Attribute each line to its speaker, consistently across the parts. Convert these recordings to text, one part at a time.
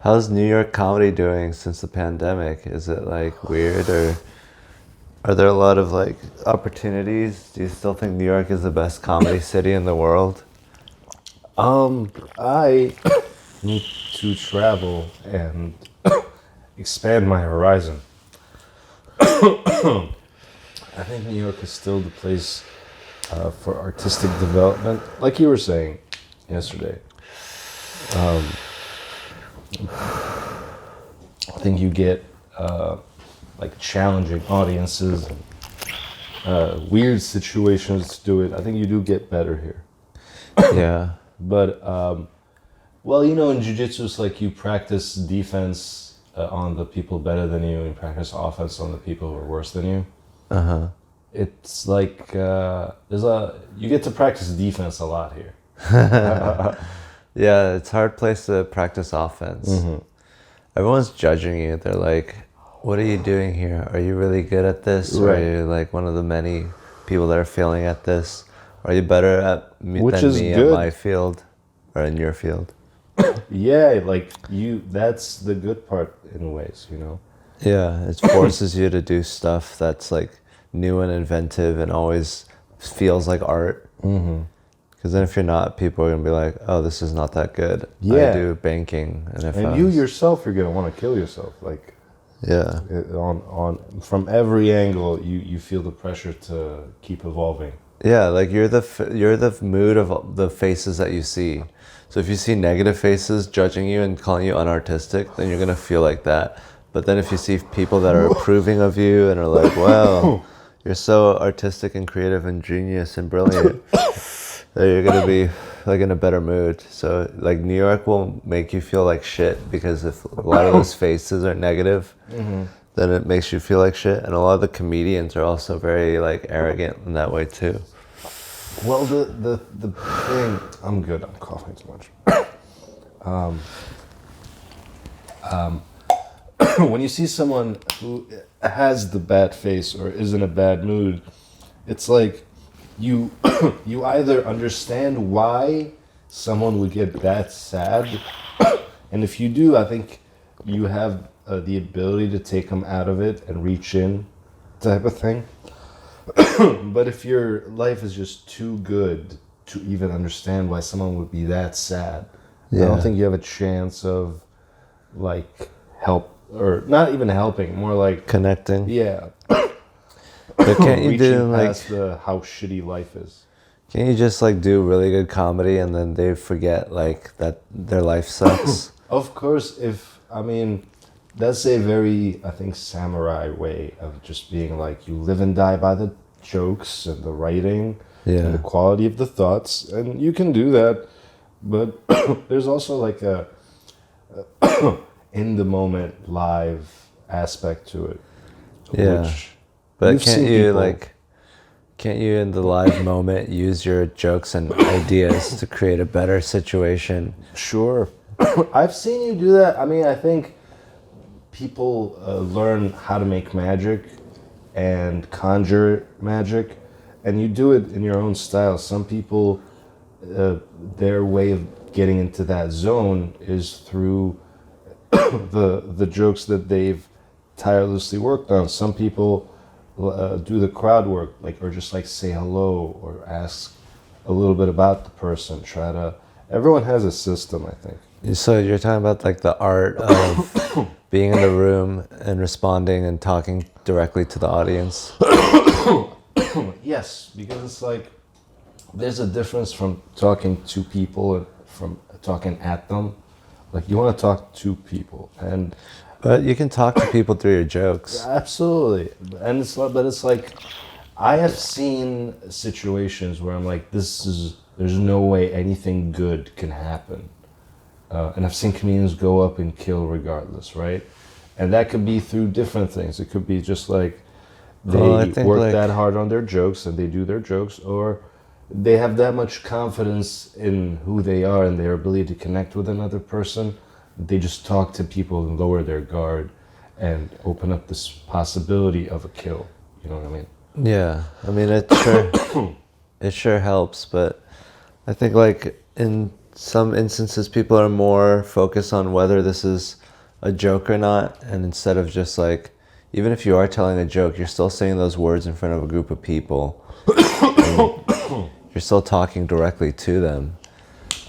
Speaker 1: How's New York comedy doing since the pandemic? Is it like weird, or are there a lot of like opportunities? Do you still think New York is the best comedy city in the world?
Speaker 2: I need to travel and expand my horizon. I think New York is still the place for artistic development, like you were saying yesterday. I think you get like challenging audiences and weird situations to do it. I think you do get better here.
Speaker 1: Yeah.
Speaker 2: But well, you know, in jiu-jitsu, it's like you practice defense on the people better than you, and you practice offense on the people who are worse than you.
Speaker 1: Uh-huh.
Speaker 2: It's like you get to practice defense a lot here.
Speaker 1: Yeah, it's a hard place to practice offense. Everyone's judging you. They're like, what are you doing here? Are you really good at this? Or
Speaker 2: Right.
Speaker 1: are you like one of the many people that are failing at this? Are you better at me
Speaker 2: Which
Speaker 1: than
Speaker 2: is
Speaker 1: me at
Speaker 2: good.
Speaker 1: my field or in your field?
Speaker 2: Yeah, like that's the good part in ways, you know.
Speaker 1: Yeah, it forces you to do stuff that's like new and inventive and always feels like art. Because then if you're not, people are going to be like, oh, this is not that good.
Speaker 2: Yeah.
Speaker 1: I do banking. And if
Speaker 2: And you yourself, you're gonna want to kill yourself. Like
Speaker 1: yeah.
Speaker 2: on from every angle, you feel the pressure to keep evolving.
Speaker 1: Yeah, like you're the mood of the faces that you see. So if you see negative faces judging you and calling you unartistic, then you're going to feel like that. But then if you see people that are approving of you and are like, wow, you're so artistic and creative and genius and brilliant, then you're going to be like in a better mood. So like New York will make you feel like shit because if a lot of those faces are negative, then it makes you feel like shit. And a lot of the comedians are also very like arrogant in that way too.
Speaker 2: Well, the thing, I'm good. I'm coughing too much. When you see someone who has the bad face or is in a bad mood, it's like you you either understand why someone would get that sad, and if you do, I think you have the ability to take them out of it and reach in, type of thing. But if your life is just too good to even understand why someone would be that sad, I don't
Speaker 1: Yeah.
Speaker 2: think you have a chance of like help, or not even helping, more like
Speaker 1: Connecting.
Speaker 2: yeah,
Speaker 1: But can't you do
Speaker 2: reaching
Speaker 1: like,
Speaker 2: past the how shitty life is.
Speaker 1: can't you just like do really good comedy and then they forget like that their life sucks?
Speaker 2: Of course, I mean, that's a very, I think, samurai way of just being like, you live and die by the jokes and the writing and the
Speaker 1: Yeah.
Speaker 2: quality of the thoughts, and you can do that, but there's also like a in the moment live aspect to it.
Speaker 1: Yeah.
Speaker 2: Which
Speaker 1: But
Speaker 2: you've
Speaker 1: can't
Speaker 2: seen
Speaker 1: you
Speaker 2: people-
Speaker 1: like, can't you in the live moment use your jokes and ideas to create a better situation?
Speaker 2: Sure. I've seen you do that. I mean, I think people learn how to make magic and conjure magic, and you do it in your own style. Some people, their way of getting into that zone is through the jokes that they've tirelessly worked on. Some people do the crowd work, like, or just like say hello or ask a little bit about the person. Try to. Everyone has a system, I think.
Speaker 1: So you're talking about like the art of being in the room and responding and talking directly to the audience.
Speaker 2: Yes, because it's like there's a difference from talking to people and from talking at them. Like you want to talk to people, and
Speaker 1: But you can talk to people through your jokes.
Speaker 2: absolutely, and it's like I have seen situations where I'm like, there's no way anything good can happen, and I've seen comedians go up and kill regardless, right? And that could be through different things. It could be just like they
Speaker 1: Well, I think,
Speaker 2: work
Speaker 1: like-
Speaker 2: that hard on their jokes and they do their jokes, or they have that much confidence in who they are and their ability to connect with another person. They just talk to people and lower their guard and open up this possibility of a kill. You know what I mean?
Speaker 1: Yeah, I mean it sure helps, but I think like in some instances people are more focused on whether this is a joke or not, and instead of just like, even if you are telling a joke, you're still saying those words in front of a group of people. You're still talking directly to them.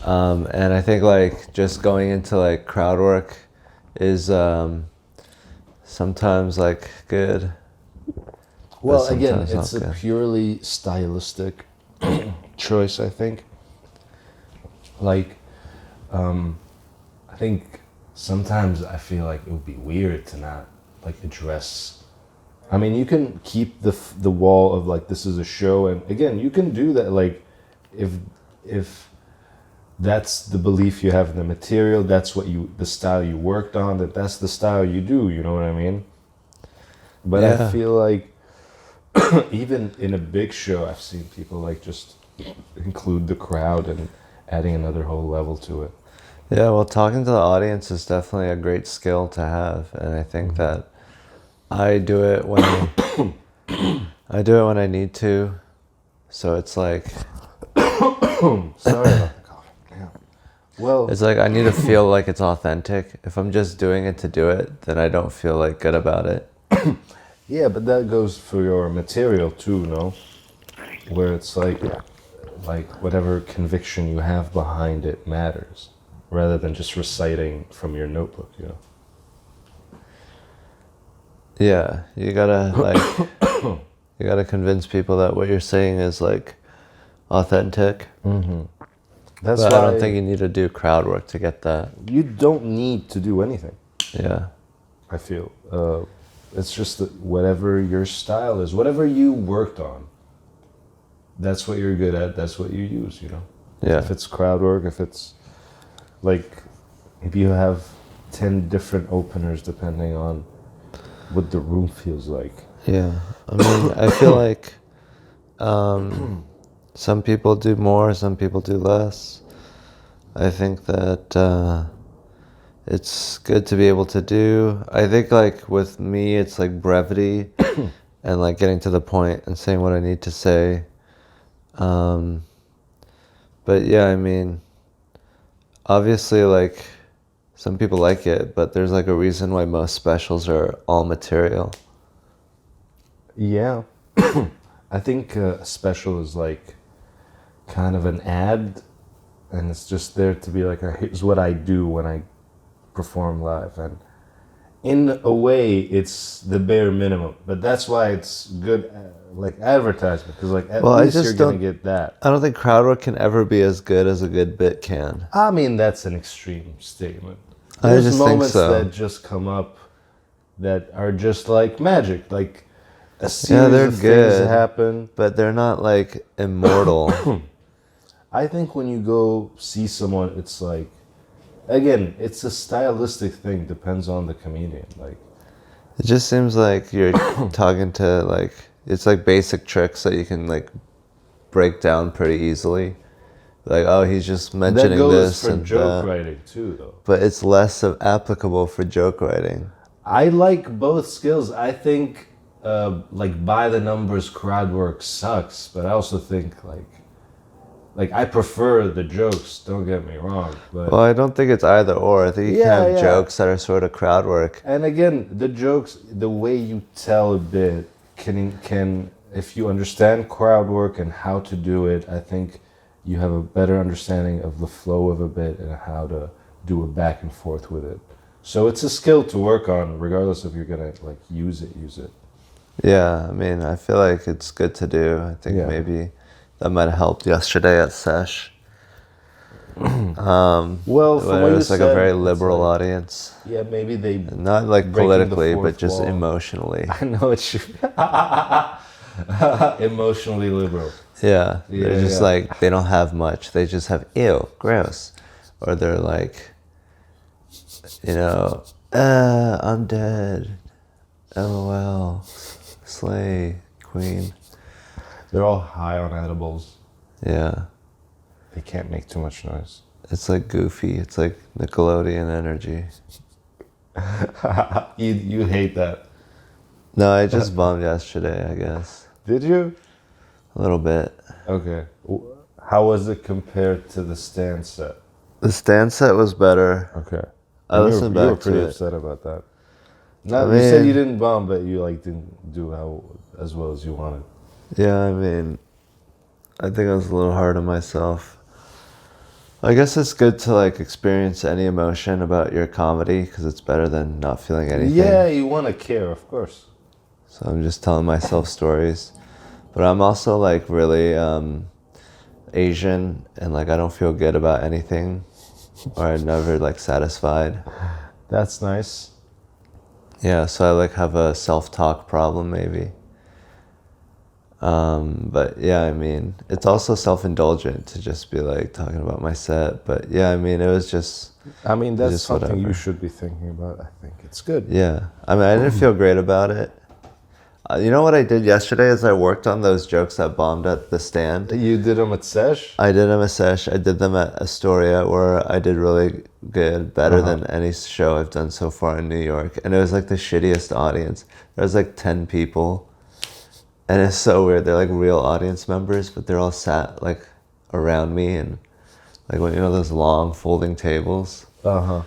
Speaker 1: And I think like just going into like crowd work is sometimes like good.
Speaker 2: Well, again,
Speaker 1: sometimes not
Speaker 2: it's a
Speaker 1: good.
Speaker 2: purely stylistic choice, I think. Like, I think sometimes I feel like it would be weird to not like address. I mean, you can keep the wall of like this is a show, and again, you can do that. Like, if that's the belief you have in the material, that's what the style you worked on, that's the style you do. You know what I mean? But I
Speaker 1: Yeah.
Speaker 2: feel like even in a big show, I've seen people like just include the crowd and adding another whole level to it.
Speaker 1: Yeah, well, talking to the audience is definitely a great skill to have, and I think that I do it when I do it when I need to. So it's like
Speaker 2: Sorry about the cough. Yeah. Well,
Speaker 1: it's like I need to feel like it's authentic. If I'm just doing it to do it, then I don't feel like good about it.
Speaker 2: yeah, but that goes for your material too, no? Where it's like whatever conviction you have behind it matters, rather than just reciting from your notebook, you know.
Speaker 1: Yeah, you gotta like you gotta convince people that what you're saying is like authentic.
Speaker 2: That's
Speaker 1: But
Speaker 2: why
Speaker 1: I don't think you need to do crowd work to get that.
Speaker 2: you don't need to do anything.
Speaker 1: Yeah.
Speaker 2: I feel it's just that whatever your style is, whatever you worked on, that's what you're good at. That's what you use, you know.
Speaker 1: Yeah.
Speaker 2: If it's crowd work, if it's like maybe you have 10 different openers depending on what the room feels like.
Speaker 1: Yeah. I mean, I feel like some people do more, some people do less. I think that it's good to be able to do. I think like with me, it's like brevity and like getting to the point and saying what I need to say. But yeah, I mean, obviously like some people like it, but there's like a reason why most specials are all material.
Speaker 2: Yeah. I think a special is like kind of an ad, and it's just there to be like, here's what I do when I perform live. And in a way, it's the bare minimum, but that's why it's good, like advertisement, because like at
Speaker 1: Well, I
Speaker 2: least
Speaker 1: just
Speaker 2: you're gonna
Speaker 1: don't-
Speaker 2: get that.
Speaker 1: I don't think crowd work can ever be as good as a good bit can.
Speaker 2: I mean, that's an extreme statement.
Speaker 1: I
Speaker 2: There's
Speaker 1: just think
Speaker 2: moments
Speaker 1: so.
Speaker 2: that just come up that are just like magic, like a
Speaker 1: Yeah,
Speaker 2: series
Speaker 1: they're
Speaker 2: of things
Speaker 1: good,
Speaker 2: happen.
Speaker 1: but they're not like immortal.
Speaker 2: I think when you go see someone, it's like, again, it's a stylistic thing. Depends on the comedian. Like,
Speaker 1: It just seems like you're talking to like, it's like basic tricks that you can like break down pretty easily. Like, oh, he's just
Speaker 2: that
Speaker 1: mentioning
Speaker 2: goes
Speaker 1: this
Speaker 2: for
Speaker 1: and
Speaker 2: joke
Speaker 1: that.
Speaker 2: writing too, though.
Speaker 1: But it's less of applicable for joke writing.
Speaker 2: I like both skills. I think, like by the numbers, crowd work sucks, but I also think like I prefer the jokes. Don't get me wrong, but
Speaker 1: Well, I don't think it's either or. I think you can
Speaker 2: Yeah,
Speaker 1: have
Speaker 2: yeah.
Speaker 1: jokes that are sort of crowd work.
Speaker 2: and again, the jokes, the way you tell a bit can if you understand crowd work and how to do it, I think you have a better understanding of the flow of a bit and how to do a back and forth with it. So it's a skill to work on, regardless if you're gonna like use it.
Speaker 1: Yeah, I mean, I feel like it's good to do. I think
Speaker 2: Yeah.
Speaker 1: maybe that might have helped yesterday at Sesh.
Speaker 2: Well, from
Speaker 1: When
Speaker 2: what
Speaker 1: it
Speaker 2: you
Speaker 1: was like
Speaker 2: said,
Speaker 1: a very
Speaker 2: it's
Speaker 1: liberal
Speaker 2: like-
Speaker 1: audience.
Speaker 2: Yeah, maybe they.
Speaker 1: Not like
Speaker 2: Breaking the
Speaker 1: politically,
Speaker 2: fourth
Speaker 1: but just
Speaker 2: wall.
Speaker 1: emotionally.
Speaker 2: I know it's emotionally liberal.
Speaker 1: Yeah,
Speaker 2: Yeah,
Speaker 1: they're just
Speaker 2: yeah.
Speaker 1: like, they don't have much. They just have, ew, gross. Or they're like, you know, I'm dead. LOL. Slay, queen.
Speaker 2: They're all high on edibles.
Speaker 1: Yeah.
Speaker 2: They can't make too much noise.
Speaker 1: It's like goofy. It's like Nickelodeon energy.
Speaker 2: You hate that.
Speaker 1: No, I just bombed yesterday, I guess.
Speaker 2: Did you?
Speaker 1: A little bit.
Speaker 2: Okay. How was it compared to the stand set?
Speaker 1: The stand set was better.
Speaker 2: Okay.
Speaker 1: I
Speaker 2: And
Speaker 1: listened
Speaker 2: you were
Speaker 1: back to
Speaker 2: pretty
Speaker 1: it.
Speaker 2: upset about that. Not,
Speaker 1: I
Speaker 2: you said you
Speaker 1: mean,
Speaker 2: didn't bomb, but you like didn't do how as well as you wanted.
Speaker 1: yeah, I mean, I think I was a little hard on myself. I guess it's good to like experience any emotion about your comedy because it's better than not feeling anything.
Speaker 2: Yeah, you want to care, of course.
Speaker 1: So I'm just telling myself stories. But I'm also like really Asian and like I don't feel good about anything or I'm never like satisfied.
Speaker 2: That's nice.
Speaker 1: Yeah, so I like have a self-talk problem maybe. But yeah, I mean, it's also self-indulgent to just be like talking about my set. But yeah, I mean, it was just,
Speaker 2: I mean, that's
Speaker 1: just
Speaker 2: something you
Speaker 1: whatever.
Speaker 2: should be thinking about. I think it's good.
Speaker 1: Yeah, I mean, I didn't feel great about it. You know what I did yesterday is I worked on those jokes that bombed at the stand.
Speaker 2: You did them at Sesh?
Speaker 1: I did them a sesh. I did them at Astoria where I did really good, better than any show I've done so far in New York. And it was like the shittiest audience. There was like 10 people. And it's so weird. They're like real audience members, but they're all sat like around me and like when you know those long folding tables.
Speaker 2: Uh-huh.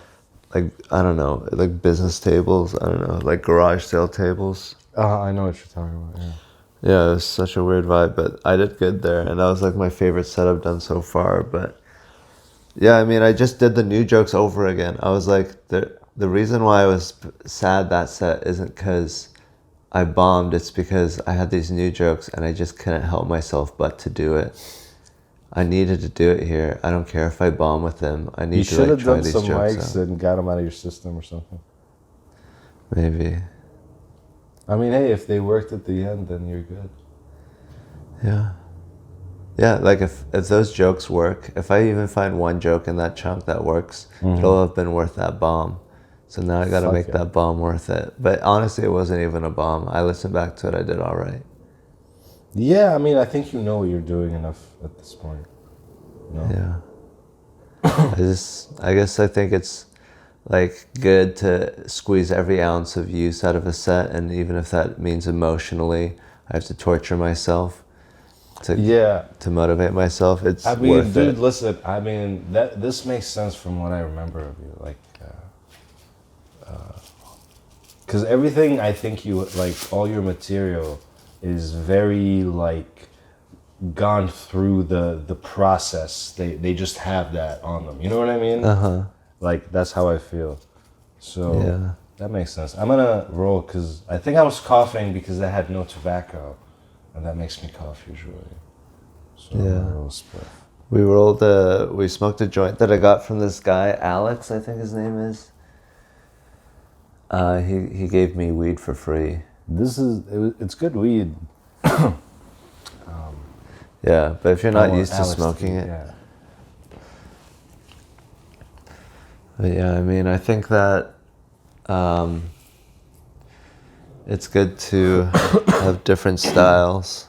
Speaker 1: Like I don't know, like business tables. I don't know, like garage sale tables.
Speaker 2: I know what you're talking about, yeah.
Speaker 1: Yeah, it was such a weird vibe, but I did good there, and that was like my favorite set I've done so far. But yeah, I mean, I just did the new jokes over again. I was like, the reason why I was sad that set isn't because I bombed. It's because I had these new jokes, and I just couldn't help myself but to do it. I needed to do it here. I don't care if I bomb with them. I need
Speaker 2: You
Speaker 1: to
Speaker 2: should
Speaker 1: like
Speaker 2: have
Speaker 1: try
Speaker 2: done
Speaker 1: these
Speaker 2: some
Speaker 1: jokes
Speaker 2: mics
Speaker 1: out.
Speaker 2: and got them out of your system or something.
Speaker 1: Maybe.
Speaker 2: I mean, hey, if they worked at the end, then you're good.
Speaker 1: Yeah. Yeah, like if those jokes work, if I even find one joke in that chunk that works, it'll have been worth that bomb. So now I gotta
Speaker 2: Fuck
Speaker 1: make
Speaker 2: yeah.
Speaker 1: that bomb worth it. But honestly, it wasn't even a bomb. I listened back to it, I did all right.
Speaker 2: Yeah, I mean, I think you know what you're doing enough at this point. No?
Speaker 1: Yeah. I guess I think it's like good to squeeze every ounce of use out of a set, and even if that means emotionally, I have to torture myself
Speaker 2: Yeah.
Speaker 1: to motivate myself. It's
Speaker 2: I mean,
Speaker 1: worth
Speaker 2: dude,
Speaker 1: it.
Speaker 2: listen. I mean, this makes sense from what I remember of you. Like, because everything I think you like, all your material is very like gone through the process. They just have that on them. You know what I mean? Like that's how I feel. So
Speaker 1: Yeah.
Speaker 2: that makes sense. I'm gonna roll because I think I was coughing because I had no tobacco, and that makes me cough usually. So I'm gonna roll a spliff.
Speaker 1: We smoked a joint that I got from this guy, Alex, I think his name is. He gave me weed for free.
Speaker 2: It's good weed.
Speaker 1: Yeah, but if you're not
Speaker 2: Oh,
Speaker 1: used to
Speaker 2: Alex,
Speaker 1: smoking it.
Speaker 2: yeah.
Speaker 1: But yeah, I mean, I think that it's good to have different styles.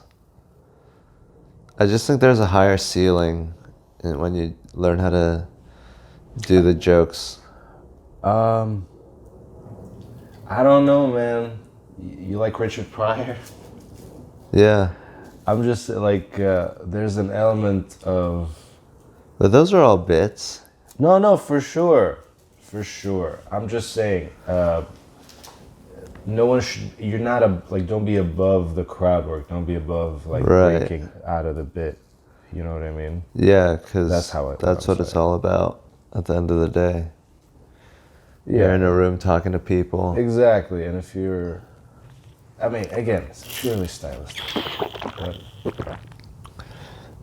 Speaker 1: I just think there's a higher ceiling when you learn how to do the jokes.
Speaker 2: I don't know, man. You like Richard Pryor?
Speaker 1: Yeah,
Speaker 2: I'm just like, there's an element of...
Speaker 1: but those are all bits.
Speaker 2: No, for sure. For sure. I'm just saying, no one should... You're not, don't be above the crowd work. Don't be above,
Speaker 1: Right.
Speaker 2: breaking out of the bit. You know what I mean?
Speaker 1: Yeah, because
Speaker 2: That's how
Speaker 1: that's what it's all about at the end of the day. You're in a room talking to people.
Speaker 2: Exactly, and if you're... I mean, again, it's purely stylistic. But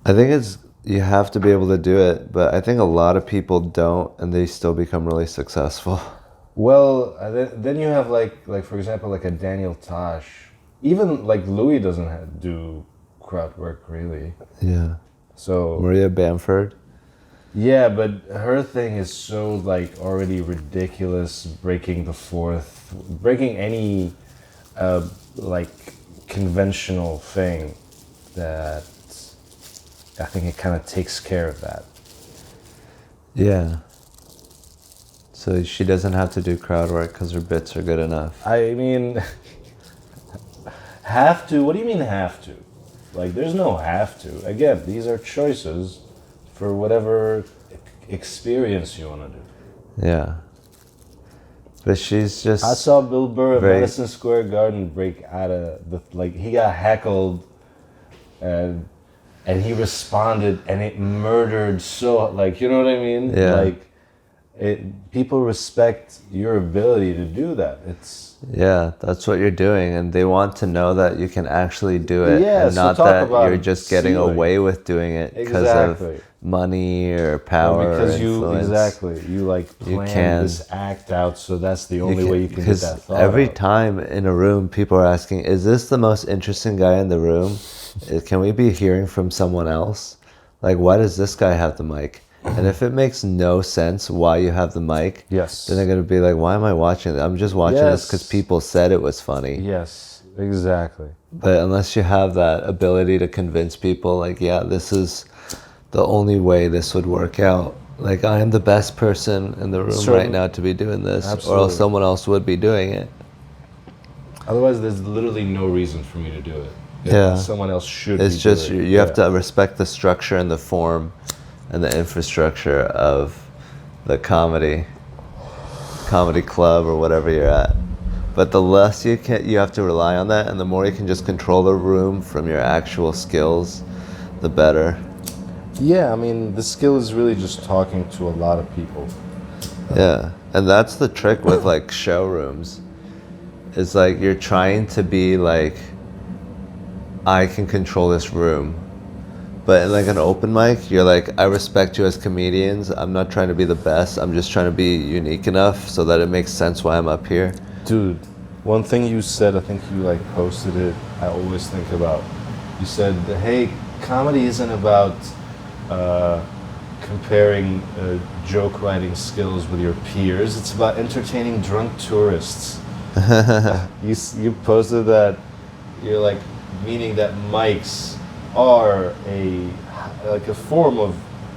Speaker 1: I think you have to be able to do it, but I think a lot of people don't, and they still become really successful.
Speaker 2: well, then you have like for example, like a Daniel Tosh. Even like Louis doesn't do crowd work really.
Speaker 1: Yeah.
Speaker 2: So
Speaker 1: Maria Bamford.
Speaker 2: yeah, but her thing is so like already ridiculous, breaking the fourth, breaking any like conventional thing that I think it kind of takes care of that.
Speaker 1: Yeah. So she doesn't have to do crowd work because her bits are good enough.
Speaker 2: I mean, have to? What do you mean have to? Like, there's no have to. Again, these are choices for whatever experience you want to do.
Speaker 1: Yeah. But she's just.
Speaker 2: I saw Bill Burr at
Speaker 1: very-
Speaker 2: Madison Square Garden break out of the he got heckled, and he responded, and it murdered so you know what I mean?
Speaker 1: Yeah.
Speaker 2: People respect your ability to do that.
Speaker 1: Yeah, that's what you're doing, and they want to know that you can actually do it,
Speaker 2: Yeah,
Speaker 1: and
Speaker 2: so
Speaker 1: not
Speaker 2: talk
Speaker 1: that
Speaker 2: about
Speaker 1: you're just getting
Speaker 2: ceiling.
Speaker 1: away with doing it because
Speaker 2: Exactly.
Speaker 1: of money or power
Speaker 2: because
Speaker 1: or influence.
Speaker 2: you planned
Speaker 1: can.
Speaker 2: this act out, so that's the only way you can get
Speaker 1: Because
Speaker 2: that thought
Speaker 1: every
Speaker 2: out.
Speaker 1: time in a room, people are asking, "Is this the most interesting guy in the room? Can we be hearing from someone else? Like, why does this guy have the mic?" And if it makes no sense why you have the mic,
Speaker 2: Yes.
Speaker 1: then they're gonna be like, "Why am I watching this? I'm just watching this because
Speaker 2: Yes.
Speaker 1: people said it was funny."
Speaker 2: Yes, exactly.
Speaker 1: But unless you have that ability to convince people, like, yeah, this is the only way this would work out. Like, I am the best person in the room right now to be doing this, or
Speaker 2: Absolutely.
Speaker 1: else someone else would be doing it.
Speaker 2: Otherwise, there's literally no reason for me to do it.
Speaker 1: Yeah.
Speaker 2: Someone else should.
Speaker 1: It's
Speaker 2: be
Speaker 1: just
Speaker 2: doing it.
Speaker 1: you have to respect the structure and the form and the infrastructure of the comedy club or whatever you're at. But the less you have to rely on that, and the more you can just control the room from your actual skills, the better.
Speaker 2: Yeah, I mean, the skill is really just talking to a lot of people.
Speaker 1: Yeah, and that's the trick with like showrooms. Is like you're trying to be like, I can control this room. But in like an open mic, you're like, I respect you as comedians. I'm not trying to be the best. I'm just trying to be unique enough so that it makes sense why I'm up here.
Speaker 2: Dude, one thing you said, I think you posted it, I always think about. You said, hey, comedy isn't about comparing joke writing skills with your peers. It's about entertaining drunk tourists. You posted that. You're like, meaning that mics are a form of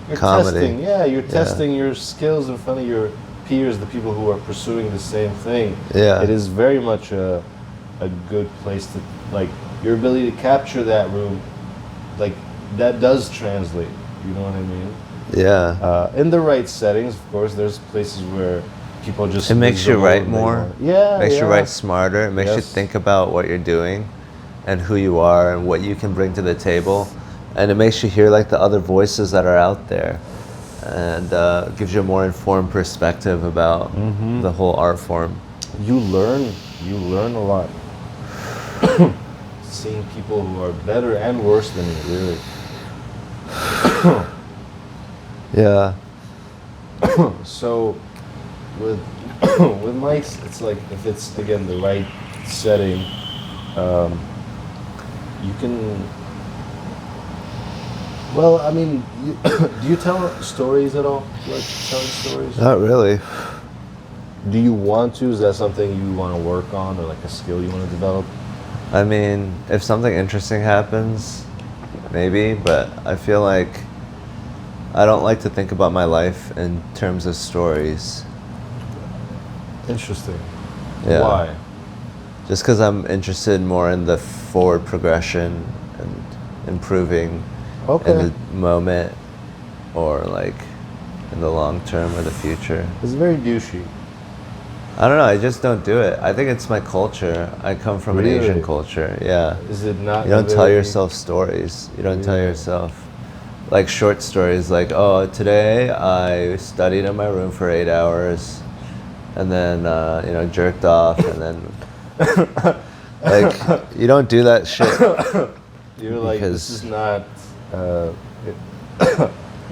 Speaker 2: you're
Speaker 1: comedy.
Speaker 2: Testing. Yeah, you're testing your skills in front of your peers, the people who are pursuing the same thing.
Speaker 1: Yeah.
Speaker 2: It is very much a good place to your ability to capture that room, that does translate. You know what I mean?
Speaker 1: Yeah.
Speaker 2: In the right settings, of course. There's places where people just.
Speaker 1: It makes you write more.
Speaker 2: Yeah.
Speaker 1: Makes you write smarter. It makes you
Speaker 2: Yes.
Speaker 1: think about what you're doing and who you are and what you can bring to the table. And it makes you hear the other voices that are out there. And gives you a more informed perspective about the whole art form.
Speaker 2: You learn a lot. Seeing people who are better and worse than you, really.
Speaker 1: Yeah.
Speaker 2: So with mics, it's if it's again the right setting, you can. Well, I mean, do you tell stories at all? Do you like telling stories?
Speaker 1: Not really.
Speaker 2: Do you want to? Is that something you want to work on, or a skill you want to develop?
Speaker 1: I mean, if something interesting happens, maybe, but I feel like I don't like to think about my life in terms of stories.
Speaker 2: Interesting.
Speaker 1: Yeah.
Speaker 2: Why?
Speaker 1: Just because I'm interested more in the forward progression and improving in the moment, or in the long term or the future.
Speaker 2: It's very douchey.
Speaker 1: I don't know, I just don't do it. I think it's my culture. I come from an Asian
Speaker 2: Really?
Speaker 1: culture, yeah.
Speaker 2: Is it not?
Speaker 1: You don't tell
Speaker 2: very-
Speaker 1: yourself stories. You don't tell
Speaker 2: Really?
Speaker 1: yourself short stories oh, today I studied in my room for 8 hours and then, jerked off and then, you don't do that shit.
Speaker 2: You're this
Speaker 1: because-
Speaker 2: is not.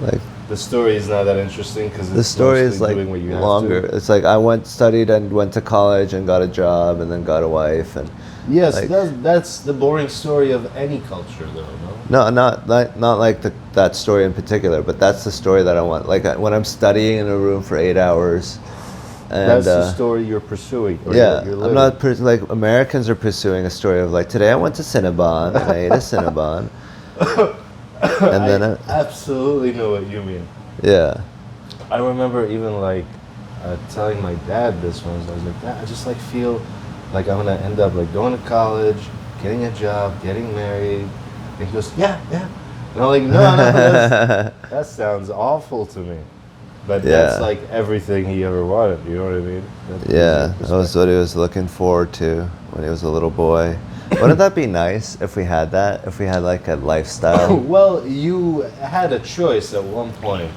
Speaker 1: Like,
Speaker 2: The story is not that interesting because
Speaker 1: the story is
Speaker 2: doing what you
Speaker 1: longer.
Speaker 2: have to.
Speaker 1: It's I studied and went to college and got a job and then got a wife and
Speaker 2: Yes,
Speaker 1: like-
Speaker 2: that's the boring story of any culture, though. No.
Speaker 1: not that story in particular, but that's the story that I want. When I'm studying in a room for 8 hours, and
Speaker 2: That's the story you're pursuing. Or
Speaker 1: yeah,
Speaker 2: you're
Speaker 1: I'm
Speaker 2: living.
Speaker 1: not Americans are pursuing a story of today I went to Cinnabon and I ate a Cinnabon, and then
Speaker 2: I absolutely know what you mean.
Speaker 1: yeah,
Speaker 2: I remember even telling my dad this once. I was like, Dad, I just feel like I'm gonna end up going to college, getting a job, getting married. And he goes, yeah. And I'm like, no, that sounds awful to me. But that's like everything he ever wanted. You know what I mean?
Speaker 1: That was what he was looking forward to when he was a little boy. Wouldn't that be nice if we had that? If we had like a lifestyle?
Speaker 2: Well, you had a choice at one point,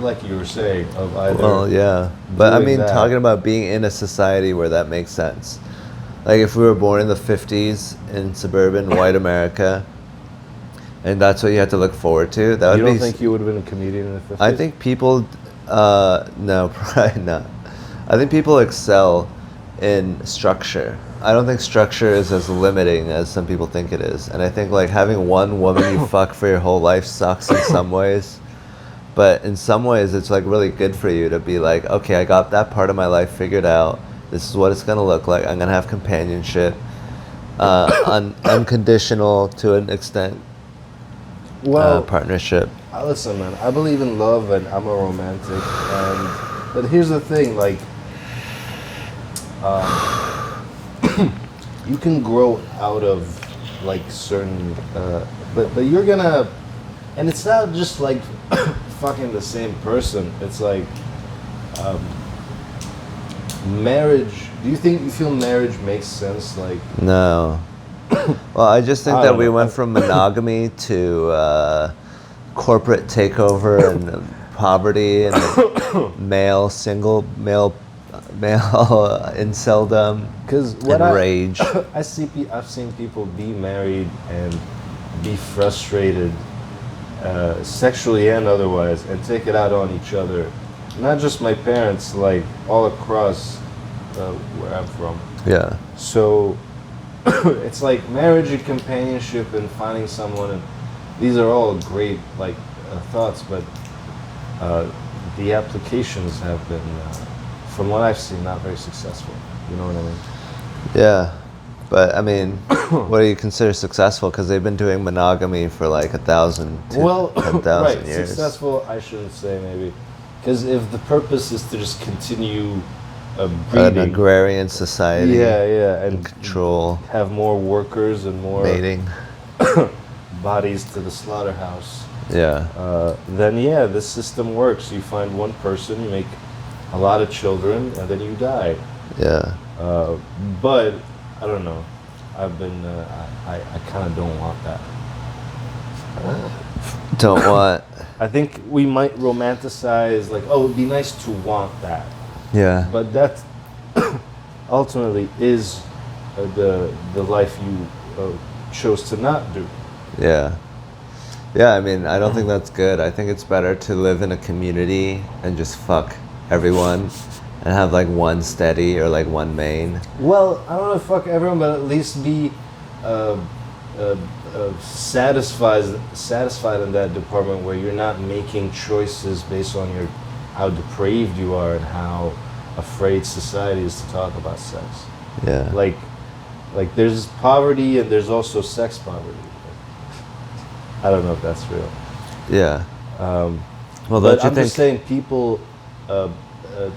Speaker 2: like you were saying, of either.
Speaker 1: Well, yeah. But I mean,
Speaker 2: that.
Speaker 1: talking about being in a society where that makes sense. Like if we were born in the 50s in suburban white America, and that's what you had to look forward to, that would be...
Speaker 2: You don't think you would have been a comedian in the 50s?
Speaker 1: I think people... no, probably not. I think people excel in structure. I don't think structure is as limiting as some people think it is. And I think like having one woman you fuck for your whole life sucks in some ways. But in some ways it's like really good for you to be like, okay, I got that part of my life figured out. This is what it's gonna look like. I'm gonna have companionship. Unconditional to an extent.
Speaker 2: Well,
Speaker 1: partnership.
Speaker 2: Listen, man, I believe in love and I'm a romantic. But here's the thing, like, you can grow out of like certain, but you're gonna, and it's not just like fucking the same person. It's like marriage. Do you feel marriage makes sense? Like
Speaker 1: no. Well, I just think that we went from monogamy to corporate takeover and poverty and male inceldom and rage.
Speaker 2: I've seen people be married and be frustrated, sexually and otherwise, and take it out on each other. Not just my parents, like all across where I'm from.
Speaker 1: Yeah.
Speaker 2: So it's like marriage and companionship and finding someone, and these are all great like thoughts, but the applications have been, from what I've seen, not very successful. You know what I mean?
Speaker 1: Yeah, but I mean, what do you consider successful? Because they've been doing monogamy for like 10,000
Speaker 2: right,
Speaker 1: years.
Speaker 2: Successful, I shouldn't say maybe, because if the purpose is to just continue breeding,
Speaker 1: an agrarian society,
Speaker 2: and
Speaker 1: control,
Speaker 2: have more workers and more
Speaker 1: mating,
Speaker 2: bodies to the slaughterhouse.
Speaker 1: Then
Speaker 2: this system works. You find one person, you make a lot of children, and then you die. But I don't know. I've been. I kind of don't want that.
Speaker 1: Don't want.
Speaker 2: I think we might romanticize like, oh, it'd be nice to want that.
Speaker 1: Yeah.
Speaker 2: But that ultimately is the life you chose to not do.
Speaker 1: Yeah. Yeah, I mean, I don't think that's good. I think it's better to live in a community and just fuck everyone and have like one steady or like one main.
Speaker 2: Well, I don't know if fuck everyone, but at least be satisfied in that department where you're not making choices based on how depraved you are and how afraid society is to talk about sex.
Speaker 1: Yeah.
Speaker 2: Like there's poverty and there's also sex poverty. I don't know if that's real.
Speaker 1: Yeah.
Speaker 2: Well,
Speaker 1: don't you
Speaker 2: I'm
Speaker 1: think?
Speaker 2: just saying people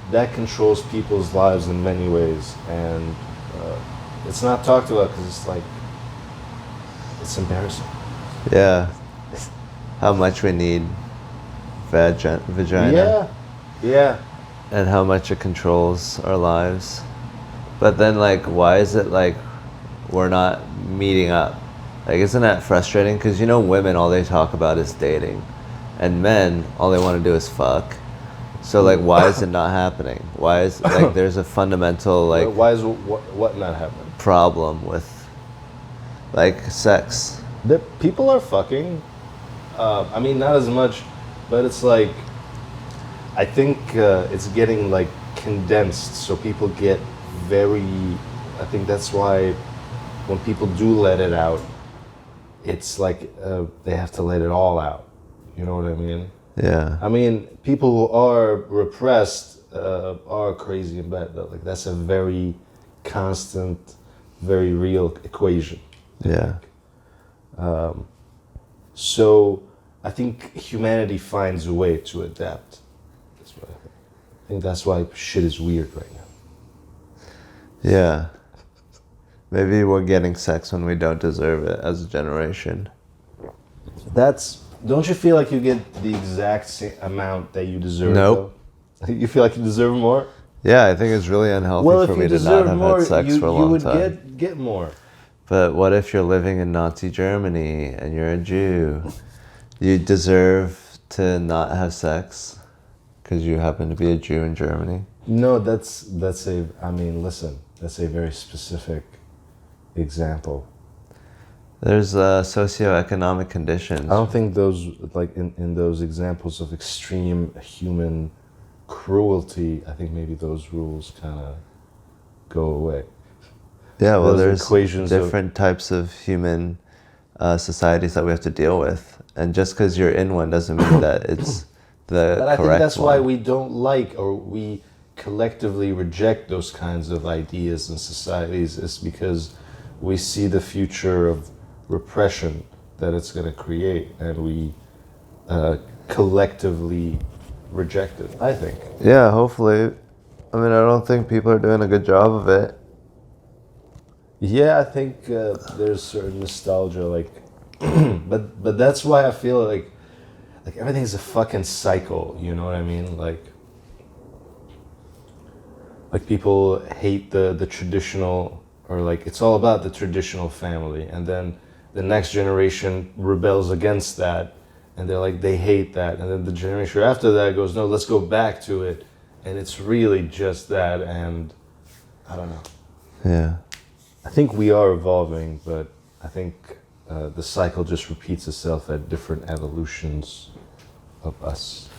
Speaker 2: that controls people's lives in many ways, and it's not talked about because it's like it's embarrassing.
Speaker 1: Yeah. How much we need vagina.
Speaker 2: Yeah.
Speaker 1: And how much it controls our lives. But then, like, why is it like we're not meeting up? Like, isn't that frustrating? Because, you know, women, all they talk about is dating. And men, all they want to do is fuck. So, like, why is it not happening? Why is, like, there's a fundamental, like...
Speaker 2: Why is what not happening?
Speaker 1: Problem with, like, sex.
Speaker 2: People are fucking. I mean, not as much, but it's like... I think it's getting, like, condensed, so people get very... I think that's why when people do let it out, it's like they have to let it all out. You know what I mean?
Speaker 1: Yeah.
Speaker 2: I mean, people who are repressed are crazy and bad. But like that's a very constant, very real equation.
Speaker 1: Yeah.
Speaker 2: So I think humanity finds a way to adapt. That's what I think. I think that's why shit is weird right now.
Speaker 1: Yeah. Maybe we're getting sex when we don't deserve it as a generation.
Speaker 2: Don't you feel like you get the exact same amount that you deserve?
Speaker 1: Nope.
Speaker 2: You feel like you deserve more?
Speaker 1: Yeah, I think it's really unhealthy
Speaker 2: Well,
Speaker 1: for
Speaker 2: if you
Speaker 1: me to not
Speaker 2: deserve
Speaker 1: have
Speaker 2: more,
Speaker 1: had sex for a
Speaker 2: you
Speaker 1: long
Speaker 2: would
Speaker 1: time.
Speaker 2: get more.
Speaker 1: But what if you're living in Nazi Germany and you're a Jew? You deserve to not have sex because you happen to be a Jew in Germany?
Speaker 2: No, that's a. I mean, listen, that's a very specific example.
Speaker 1: There's socioeconomic conditions.
Speaker 2: I don't think those like in those examples of extreme human cruelty. I think maybe those rules kind of go away.
Speaker 1: Yeah, well,
Speaker 2: Those
Speaker 1: there's
Speaker 2: equations of-
Speaker 1: different types of human societies that we have to deal with. And just because you're in one doesn't mean that it's the
Speaker 2: But I
Speaker 1: correct
Speaker 2: think that's why
Speaker 1: one.
Speaker 2: we don't like or we collectively reject those kinds of ideas in societies is because we see the future of repression that it's going to create and we collectively reject it, I think.
Speaker 1: Yeah, hopefully. I mean, I don't think people are doing a good job of it.
Speaker 2: Yeah, I think there's certain nostalgia, like, but that's why I feel like everything's a fucking cycle. You know what I mean? Like people hate the traditional, or like it's all about the traditional family, and then the next generation rebels against that, and they're like they hate that, and then the generation after that goes, no, let's go back to it, and it's really just that, and I don't know.
Speaker 1: Yeah.
Speaker 2: I think we are evolving, but I think the cycle just repeats itself at different evolutions of us.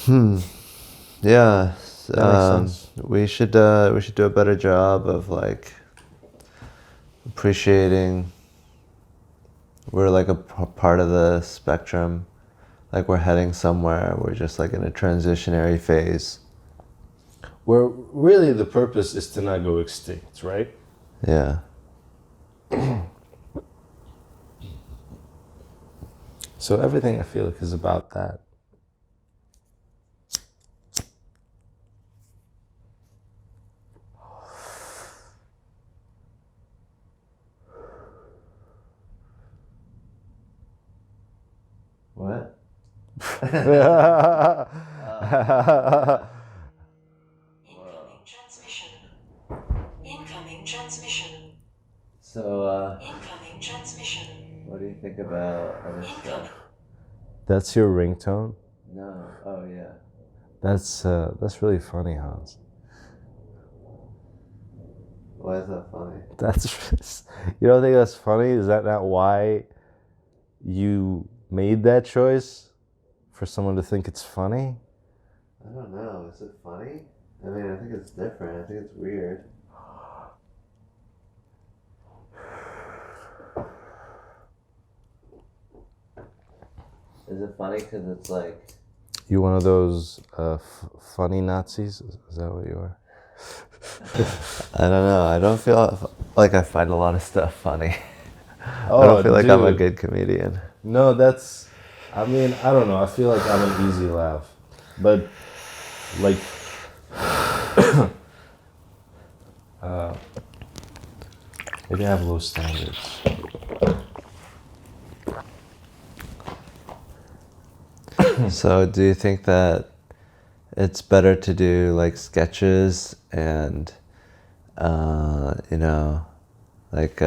Speaker 1: Yeah.
Speaker 2: That makes sense.
Speaker 1: We should do a better job of like appreciating we're like a part of the spectrum. Like we're heading somewhere. We're just like in a transitionary phase.
Speaker 2: Where really the purpose is to not go extinct, right?
Speaker 1: Yeah.
Speaker 2: So everything I feel like is about that.
Speaker 1: What?
Speaker 3: Incoming transmission. Incoming transmission.
Speaker 1: So,
Speaker 3: Incoming transmission.
Speaker 1: what do you think about other
Speaker 3: Incoming.
Speaker 1: stuff?
Speaker 2: That's your ringtone?
Speaker 1: No. Oh, yeah.
Speaker 2: That's really funny, Hans.
Speaker 1: Why is that funny?
Speaker 2: That's you don't think that's funny? Is that not why you made that choice? For someone to think it's funny?
Speaker 1: I don't know. Is it funny? I mean, I think it's different. I think it's weird. Is it funny because it's like...
Speaker 2: You one of those funny Nazis? Is that what you are?
Speaker 1: I don't know. I don't feel like I find a lot of stuff funny.
Speaker 2: Oh,
Speaker 1: I don't feel like I'm a
Speaker 2: dude.
Speaker 1: good comedian.
Speaker 2: No, that's... I mean, I don't know. I feel like I'm an easy laugh. But, like... maybe I have low standards.
Speaker 1: So do you think that it's better to do like sketches and, you know, like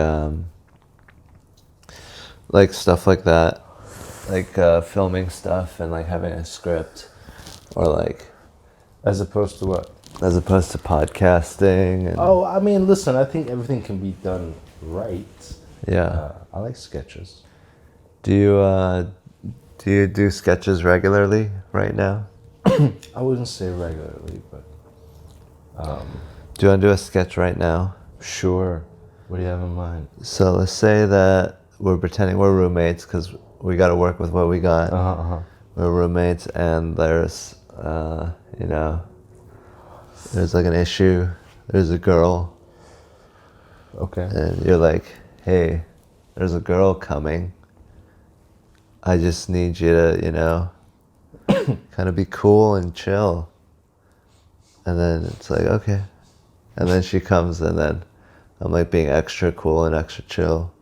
Speaker 1: stuff like that, like filming stuff and like having a script, or like
Speaker 2: As opposed to what?
Speaker 1: as opposed to podcasting and
Speaker 2: Oh, I mean, listen, I think everything can be done right.
Speaker 1: yeah.
Speaker 2: I like sketches.
Speaker 1: Do you do sketches regularly right now?
Speaker 2: I wouldn't say regularly, but
Speaker 1: Do you want to do a sketch right now?
Speaker 2: sure. What do you have in mind?
Speaker 1: So let's say that we're pretending we're roommates because we got to work with what we got. We're roommates, and there's, you know, there's like an issue. There's a girl,
Speaker 2: Okay.
Speaker 1: and you're like, hey, there's a girl coming. I just need you to, you know, kind of be cool and chill. And then it's like, okay. And then she comes, and then I'm like being extra cool and extra chill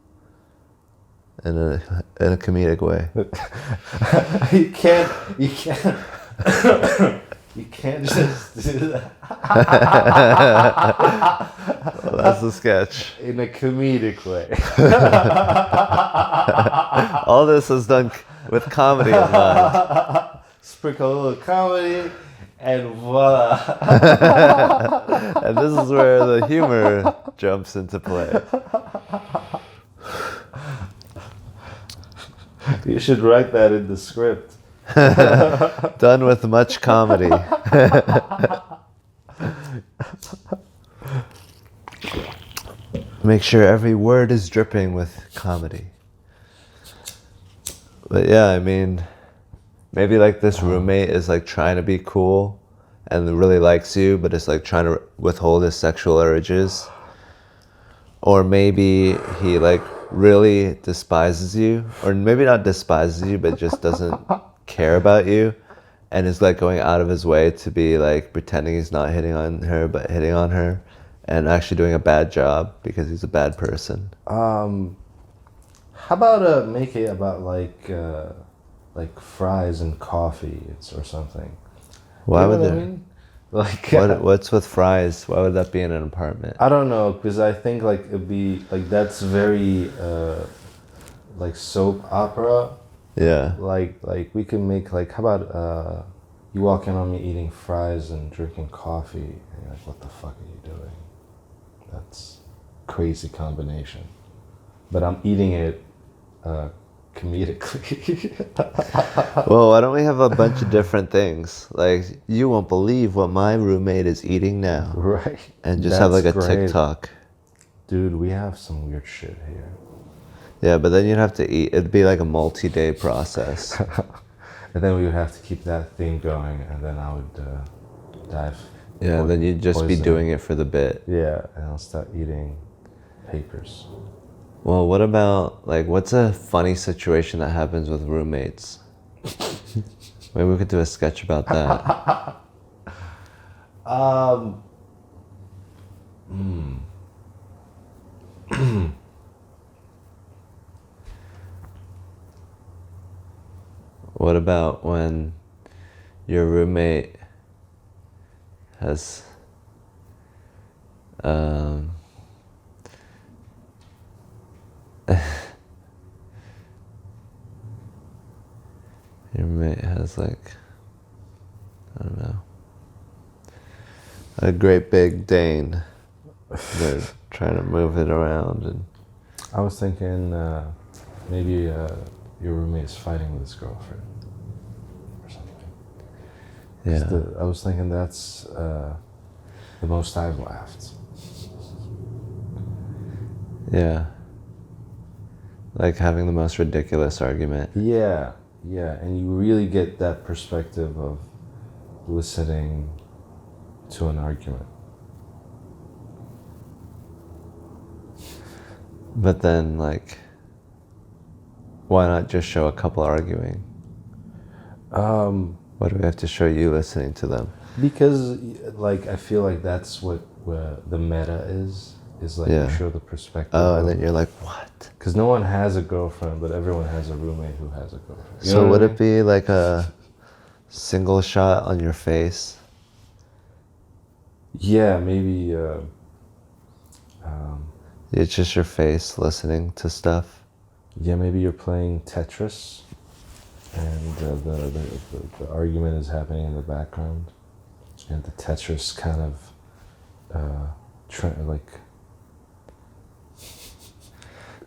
Speaker 1: in a comedic way.
Speaker 2: You can't You can't just do that
Speaker 1: Well, that's the sketch.
Speaker 2: in a comedic way.
Speaker 1: All this is done with comedy in mind.
Speaker 2: Sprinkle a little comedy, and voila.
Speaker 1: And this is where the humor jumps into play.
Speaker 2: You should write that in the script.
Speaker 1: Done with much comedy. Make sure every word is dripping with comedy. But yeah, I mean, maybe like this roommate is like trying to be cool and really likes you, but it's like trying to withhold his sexual urges. Or maybe he like really despises you, or maybe not despises you, but just doesn't care about you, and is like going out of his way to be like pretending he's not hitting on her, but hitting on her, and actually doing a bad job because he's a bad person.
Speaker 2: How about make it about like fries and coffee or something?
Speaker 1: Why
Speaker 2: You know
Speaker 1: would
Speaker 2: what I
Speaker 1: there?
Speaker 2: mean? Like
Speaker 1: What's with fries? Why would that be in an apartment?
Speaker 2: I don't know, because I think like it'd be like that's very like soap opera.
Speaker 1: Yeah.
Speaker 2: Like we can make like, how about you walk in on me eating fries and drinking coffee, and you're like, what the fuck are you doing? That's crazy combination. But I'm eating it comedically.
Speaker 1: Well, why don't we have a bunch of different things? Like, you won't believe what my roommate is eating now.
Speaker 2: Right.
Speaker 1: And just have like a
Speaker 2: That's great.
Speaker 1: TikTok.
Speaker 2: Dude, we have some weird shit here.
Speaker 1: Yeah, but then you'd have to eat. It'd be like a multi-day process.
Speaker 2: And then we would have to keep that theme going, and then I would dive.
Speaker 1: Yeah, then you'd just be
Speaker 2: poison.
Speaker 1: doing it for the bit.
Speaker 2: Yeah, and I'll start eating papers.
Speaker 1: Well, what about, like, what's a funny situation that happens with roommates? Maybe we could do a sketch about that. What about when your roommate has your roommate has like, I don't know, a great big Dane. They're trying to move it around, and
Speaker 2: I was thinking maybe your roommate's fighting with his girlfriend or something.
Speaker 1: yeah.
Speaker 2: I was thinking that's the most I've laughed.
Speaker 1: Yeah. Like having the most ridiculous argument.
Speaker 2: Yeah, yeah, and you really get that perspective of listening to an argument.
Speaker 1: But then, like, why not just show a couple arguing? Why do we have to show you listening to them?
Speaker 2: Because, like, I feel like that's what the meta is like
Speaker 1: Yeah.
Speaker 2: you show the perspective.
Speaker 1: Oh, and then you're like, what?
Speaker 2: Because no one has a girlfriend, but everyone has a roommate who has a girlfriend. You know
Speaker 1: So
Speaker 2: what
Speaker 1: would
Speaker 2: I
Speaker 1: it
Speaker 2: mean?
Speaker 1: be like a single shot on your face?
Speaker 2: Yeah, maybe.
Speaker 1: It's just your face listening to stuff.
Speaker 2: Yeah, maybe you're playing Tetris, and the argument is happening in the background, and the Tetris kind of like.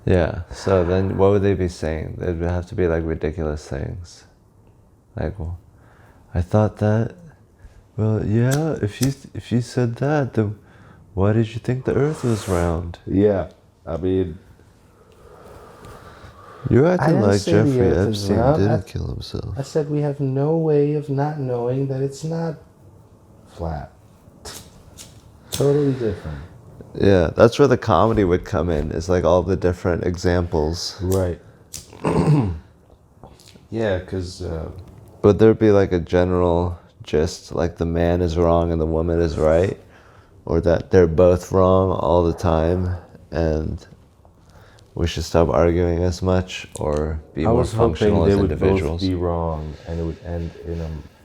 Speaker 1: Yeah. So then what would they be saying? They'd have to be like ridiculous things. Like, well, I thought that. Well, yeah, if you said that, then why did you think the earth was round?
Speaker 2: Yeah, I mean,
Speaker 1: You're
Speaker 2: I
Speaker 1: acting
Speaker 2: didn't
Speaker 1: like
Speaker 2: say the
Speaker 1: Jeffrey
Speaker 2: earth is
Speaker 1: Epstein
Speaker 2: round.
Speaker 1: didn't kill himself.
Speaker 2: I said we have no way of not knowing that it's not flat. Totally different.
Speaker 1: Yeah, that's where the comedy would come in. Is like all the different examples.
Speaker 2: Right. Yeah, because
Speaker 1: Would there be like a general gist, like the man is wrong and the woman is right? Or that they're both wrong all the time and we should stop arguing as much or be
Speaker 2: I
Speaker 1: more
Speaker 2: was hoping
Speaker 1: functional
Speaker 2: they
Speaker 1: as
Speaker 2: would
Speaker 1: individuals?
Speaker 2: both be wrong and it would end in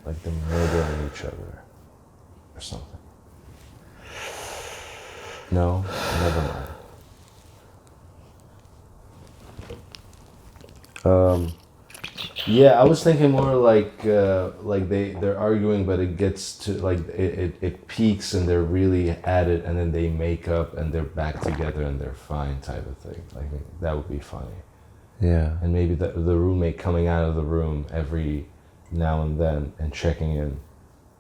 Speaker 2: like they're murdering each other or something. No, never mind. Yeah, I was thinking more like they're arguing, but it gets to like it peaks and they're really at it, and then they make up and they're back together and they're fine type of thing. Like that would be funny.
Speaker 1: Yeah.
Speaker 2: And maybe the roommate coming out of the room every now and then and checking in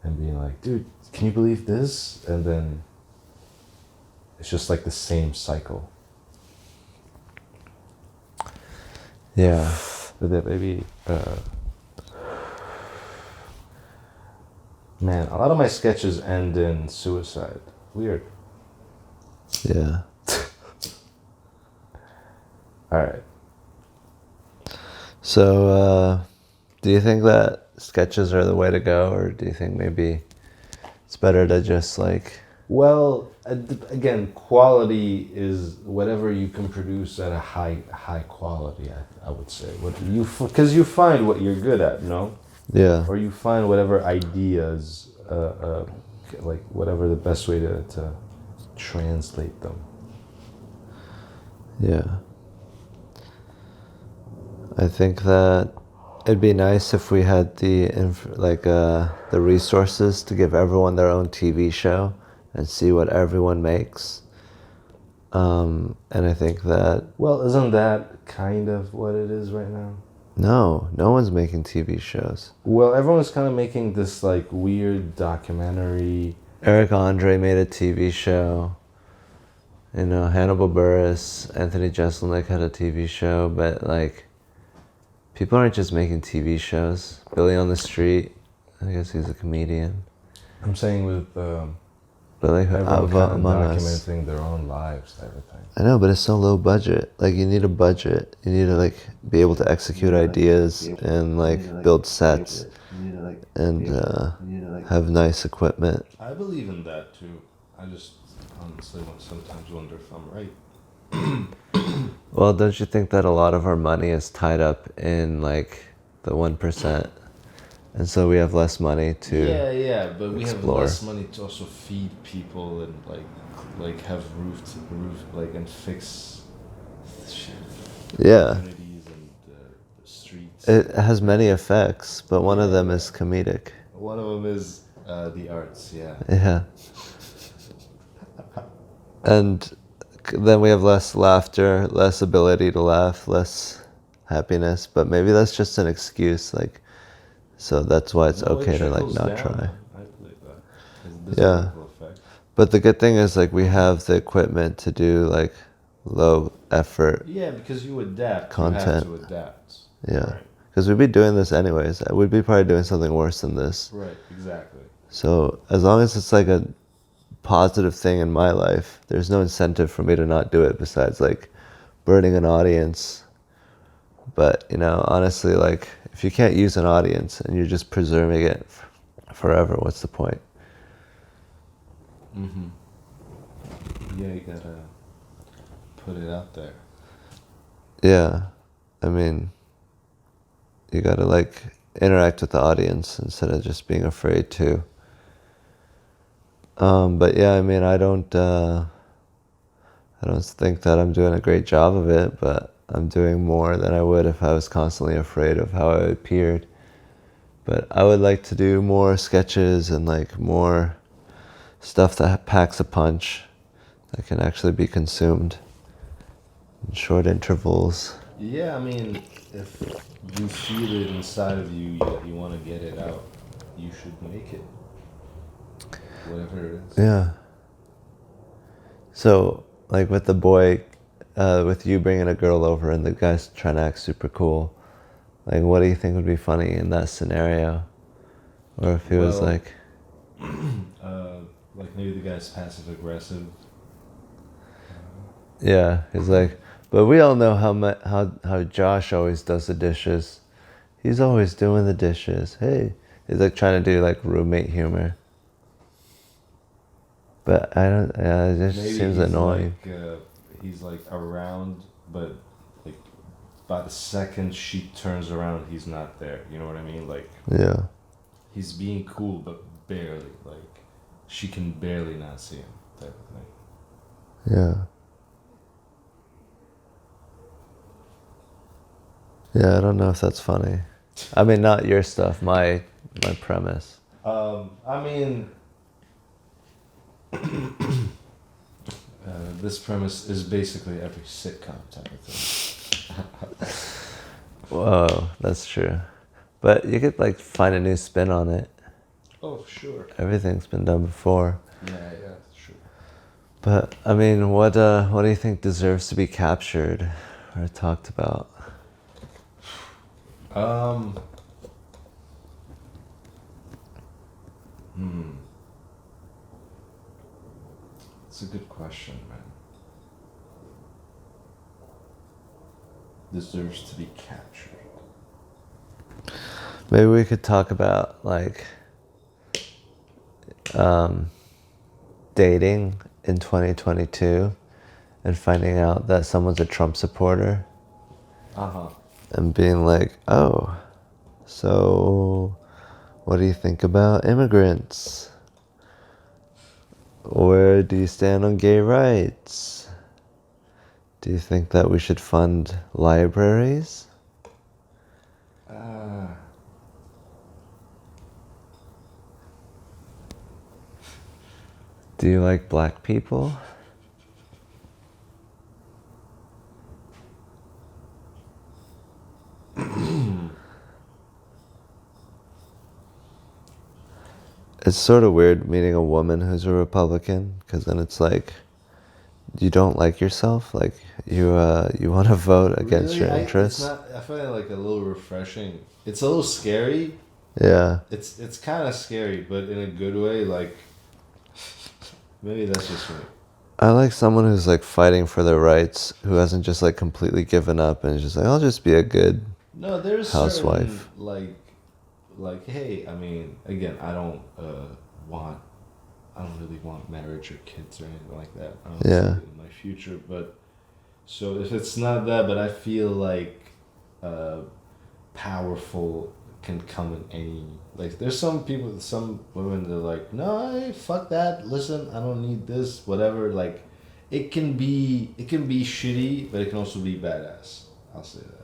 Speaker 2: and being like, dude, can you believe this? And then it's just like the same cycle.
Speaker 1: Yeah.
Speaker 2: But that maybe, man, a lot of my sketches end in suicide. Weird.
Speaker 1: Yeah.
Speaker 2: All right.
Speaker 1: So, do you think that sketches are the way to go, or do you think maybe it's better to just like...
Speaker 2: Well, again, quality is whatever you can produce at a high quality. I would say because you find what you're good at, no?
Speaker 1: Yeah.
Speaker 2: Or you find whatever ideas, like whatever the best way to translate them.
Speaker 1: Yeah. I think that it'd be nice if we had the resources to give everyone their own TV show and see what everyone makes. And I think that...
Speaker 2: Well, isn't that kind of what it is right now?
Speaker 1: No one's making TV shows.
Speaker 2: Well, everyone's kind of making this like weird documentary.
Speaker 1: Eric Andre made a TV show. You know, Hannibal Buress, Anthony Jeselnik had a TV show, but like, people aren't just making TV shows. Billy on the Street, I guess he's a comedian.
Speaker 2: I'm saying with
Speaker 1: But like,
Speaker 2: everyone kind of
Speaker 1: Among Us.
Speaker 2: documenting their own lives type of thing.
Speaker 1: I know, but it's so low budget. Like, you need a budget. You need to like be able to execute ideas and like build sets and have nice equipment.
Speaker 2: I believe in that too. I just honestly sometimes wonder if I'm right.
Speaker 1: Well, don't you think that a lot of our money is tied up in like the 1%? And so we have less money to
Speaker 2: but we have
Speaker 1: explore.
Speaker 2: less money to also feed people and like have roof like and fix shit.
Speaker 1: Yeah.
Speaker 2: Communities and the streets.
Speaker 1: It has many effects, but one of them is comedic.
Speaker 2: One of them is the arts. Yeah.
Speaker 1: Yeah. And then we have less laughter, less ability to laugh, less happiness. But maybe that's just an excuse, like, so that's why it's okay to like not try.
Speaker 2: I believe that.
Speaker 1: Yeah.
Speaker 2: Effect.
Speaker 1: But the good thing is like we have the equipment to do like low effort.
Speaker 2: Yeah, because you adapt.
Speaker 1: Content.
Speaker 2: You have to adapt.
Speaker 1: Yeah. Because we'd be doing this anyways. We'd be probably doing something worse than this.
Speaker 2: Right. Exactly.
Speaker 1: So as long as it's like a positive thing in my life, there's no incentive for me to not do it besides like burning an audience. But, you know, honestly, like, if you can't use an audience and you're just preserving it forever, what's the point?
Speaker 2: Mm-hmm. Yeah, you gotta put it out there.
Speaker 1: Yeah. I mean, you gotta, like, interact with the audience instead of just being afraid to. But yeah, I mean, I don't think that I'm doing a great job of it, but I'm doing more than I would if I was constantly afraid of how I appeared. But I would like to do more sketches and like more stuff that packs a punch that can actually be consumed in short intervals.
Speaker 2: Yeah, I mean, if you feel it inside of you that you want to get it out, you should make it. Whatever it is.
Speaker 1: Yeah. So, like with the boy, with you bringing a girl over and the guy's trying to act super cool, like what do you think would be funny in that scenario? Or if he was like...
Speaker 2: like maybe the guy's passive aggressive.
Speaker 1: Yeah, he's like, but we all know how Josh always does the dishes. He's always doing the dishes. Hey, he's like trying to do like roommate humor. But I don't. Yeah, it just
Speaker 2: Maybe
Speaker 1: seems annoying.
Speaker 2: Like, he's like around, but like by the second she turns around, he's not there. You know what I mean? Like
Speaker 1: Yeah.
Speaker 2: he's being cool, but barely. Like, she can barely not see him, type of thing.
Speaker 1: Yeah. Yeah, I don't know if that's funny. I mean, not your stuff, my premise.
Speaker 2: I mean, this premise is basically every sitcom type of thing.
Speaker 1: Whoa, that's true. But you could like find a new spin on it.
Speaker 2: Oh, sure.
Speaker 1: Everything's been done before.
Speaker 2: Yeah, sure.
Speaker 1: But I mean, what do you think deserves to be captured or talked about?
Speaker 2: It's a good question, man. Deserves to be captured.
Speaker 1: Maybe we could talk about like dating in 2022 and finding out that someone's a Trump supporter and being like, oh, so what do you think about immigrants? Where do you stand on gay rights? Do you think that we should fund libraries? Do you like black people? It's sort of weird meeting a woman who's a Republican, because then it's like, you don't like yourself? Like, you want to vote against your interests?
Speaker 2: I find it like a little refreshing. It's a little scary.
Speaker 1: Yeah.
Speaker 2: It's kind of scary, but in a good way. Like, maybe that's just me.
Speaker 1: I like someone who's like fighting for their rights, who hasn't just like completely given up and is just like, I'll just be a good
Speaker 2: There's
Speaker 1: housewife.
Speaker 2: certain, like, hey, I mean, again, I don't really want marriage or kids or anything like that. I don't see it in my future, but so if it's not that, but I feel like powerful can come in any, like, there's some people, some women, they're like, no, fuck that, listen, I don't need this, whatever. Like, it can be shitty, but it can also be badass. I'll say that.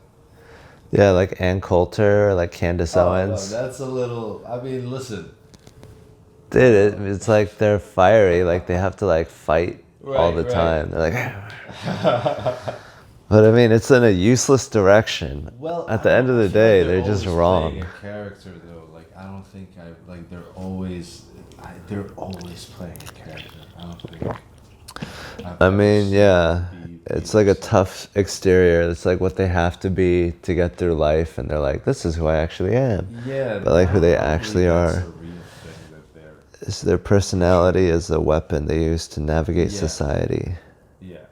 Speaker 1: Yeah, like Ann Coulter, like Candace Owens.
Speaker 2: No, that's a little, I mean, listen.
Speaker 1: Dude, it's like they're fiery, like they have to like fight all the time. They're like, but I mean, it's in a useless direction.
Speaker 2: Well,
Speaker 1: at the end of the day, they're just
Speaker 2: always
Speaker 1: wrong.
Speaker 2: playing a character though. Like, I don't think they're always playing a character. I don't think.
Speaker 1: I mean, yeah, it's like a tough exterior. It's like what they have to be to get through life, and they're like, this is who I actually am.
Speaker 2: Yeah,
Speaker 1: but like who they actually are.
Speaker 2: That's a real thing that they're.
Speaker 1: Is their personality is a weapon they use to navigate society.
Speaker 2: Yeah,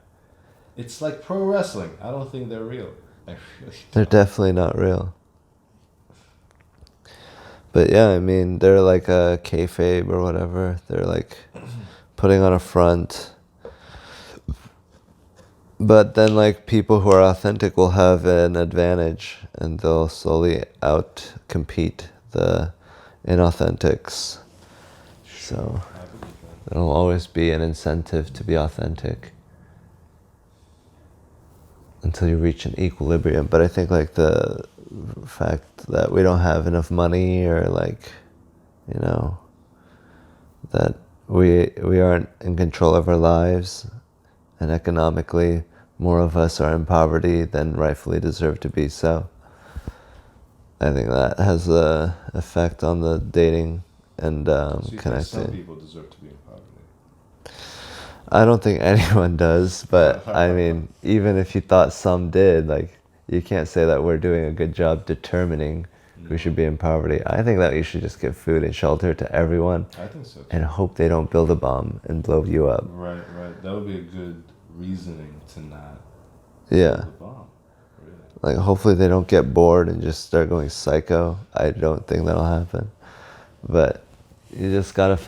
Speaker 2: it's like pro wrestling. I don't think they're real. I really
Speaker 1: They're
Speaker 2: don't.
Speaker 1: definitely not real. But yeah, I mean, they're like a kayfabe or whatever. They're like putting on a front. But then, like, people who are authentic will have an advantage, and they'll slowly out-compete the inauthentics. So there'll always be an incentive to be authentic until you reach an equilibrium. But I think, like, the fact that we don't have enough money, or, like, you know, that we aren't in control of our lives, and economically more of us are in poverty than rightfully deserve to be so. I think that has an effect on the dating and
Speaker 2: So you think
Speaker 1: connecting.
Speaker 2: some people deserve to be in poverty?
Speaker 1: I don't think anyone does, but I mean, even if you thought some did, like, you can't say that we're doing a good job determining who should be in poverty. I think that you should just give food and shelter to everyone.
Speaker 2: I think so too.
Speaker 1: And hope they don't build a bomb and blow you up.
Speaker 2: Right. That would be a good reasoning to not
Speaker 1: Yeah.
Speaker 2: build a bomb. Really.
Speaker 1: Like, hopefully they don't get bored and just start going psycho. I don't think that'll happen. But you just gotta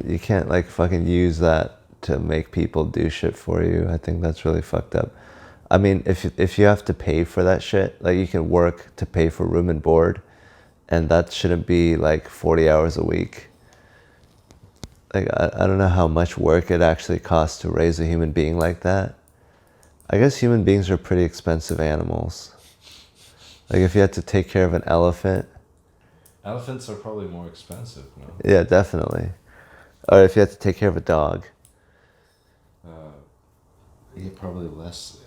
Speaker 1: you can't like fucking use that to make people do shit for you. I think that's really fucked up. I mean, if you have to pay for that shit, like, you can work to pay for room and board and that shouldn't be like 40 hours a week. Like, I don't know how much work it actually costs to raise a human being like that. I guess human beings are pretty expensive animals. Like, if you had to take care of an elephant.
Speaker 2: Elephants are probably more expensive, no?
Speaker 1: Yeah, definitely. Or if you had to take care of a dog.
Speaker 2: Yeah, probably less.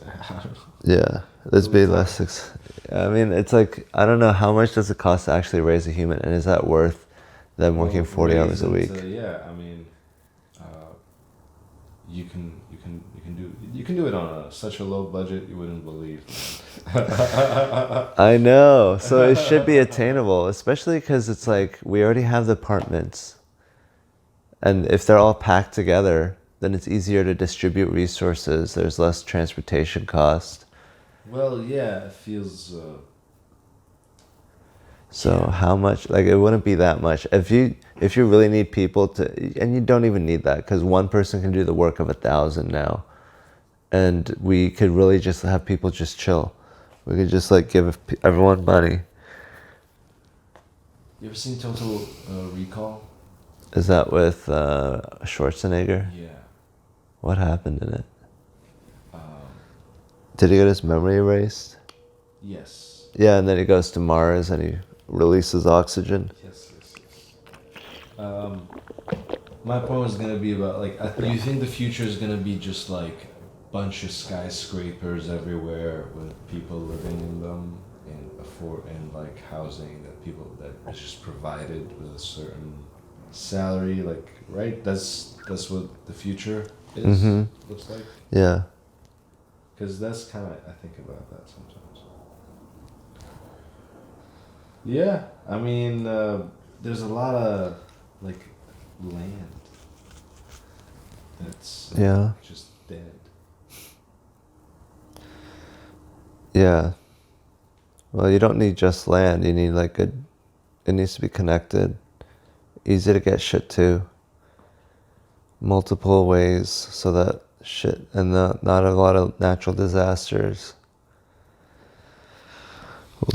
Speaker 1: Yeah, there'd be less. I mean, it's like, I don't know, how much does it cost to actually raise a human, and is that worth them working 40 hours a week?
Speaker 2: Yeah, I mean, you can do it on such a low budget you wouldn't believe.
Speaker 1: I know. So it should be attainable, especially because it's like we already have the apartments. And if they're all packed together, then it's easier to distribute resources. There's less transportation cost.
Speaker 2: Well, yeah, it feels.
Speaker 1: So how much? Like, it wouldn't be that much. If you really need people to, and you don't even need that, because one person can do the work of 1,000 now, and we could really just have people just chill. We could just like give everyone money.
Speaker 2: You ever seen Total Recall?
Speaker 1: Is that with Schwarzenegger?
Speaker 2: Yeah.
Speaker 1: What happened in it? Did he get his memory erased?
Speaker 2: Yes.
Speaker 1: Yeah, and then he goes to Mars and he releases oxygen.
Speaker 2: Yes. My point was gonna be about like, do you think the future is gonna be just like a bunch of skyscrapers everywhere with people living in them and like housing that is just provided with a certain salary, like, right? That's what the future is. Looks like.
Speaker 1: Yeah.
Speaker 2: Because that's kind of, I think about that sometimes. Yeah, I mean, there's a lot of like land that's just dead.
Speaker 1: Yeah. Well, you don't need just land. You need like it needs to be connected. Easy to get shit to. Multiple ways so that shit, and not a lot of natural disasters.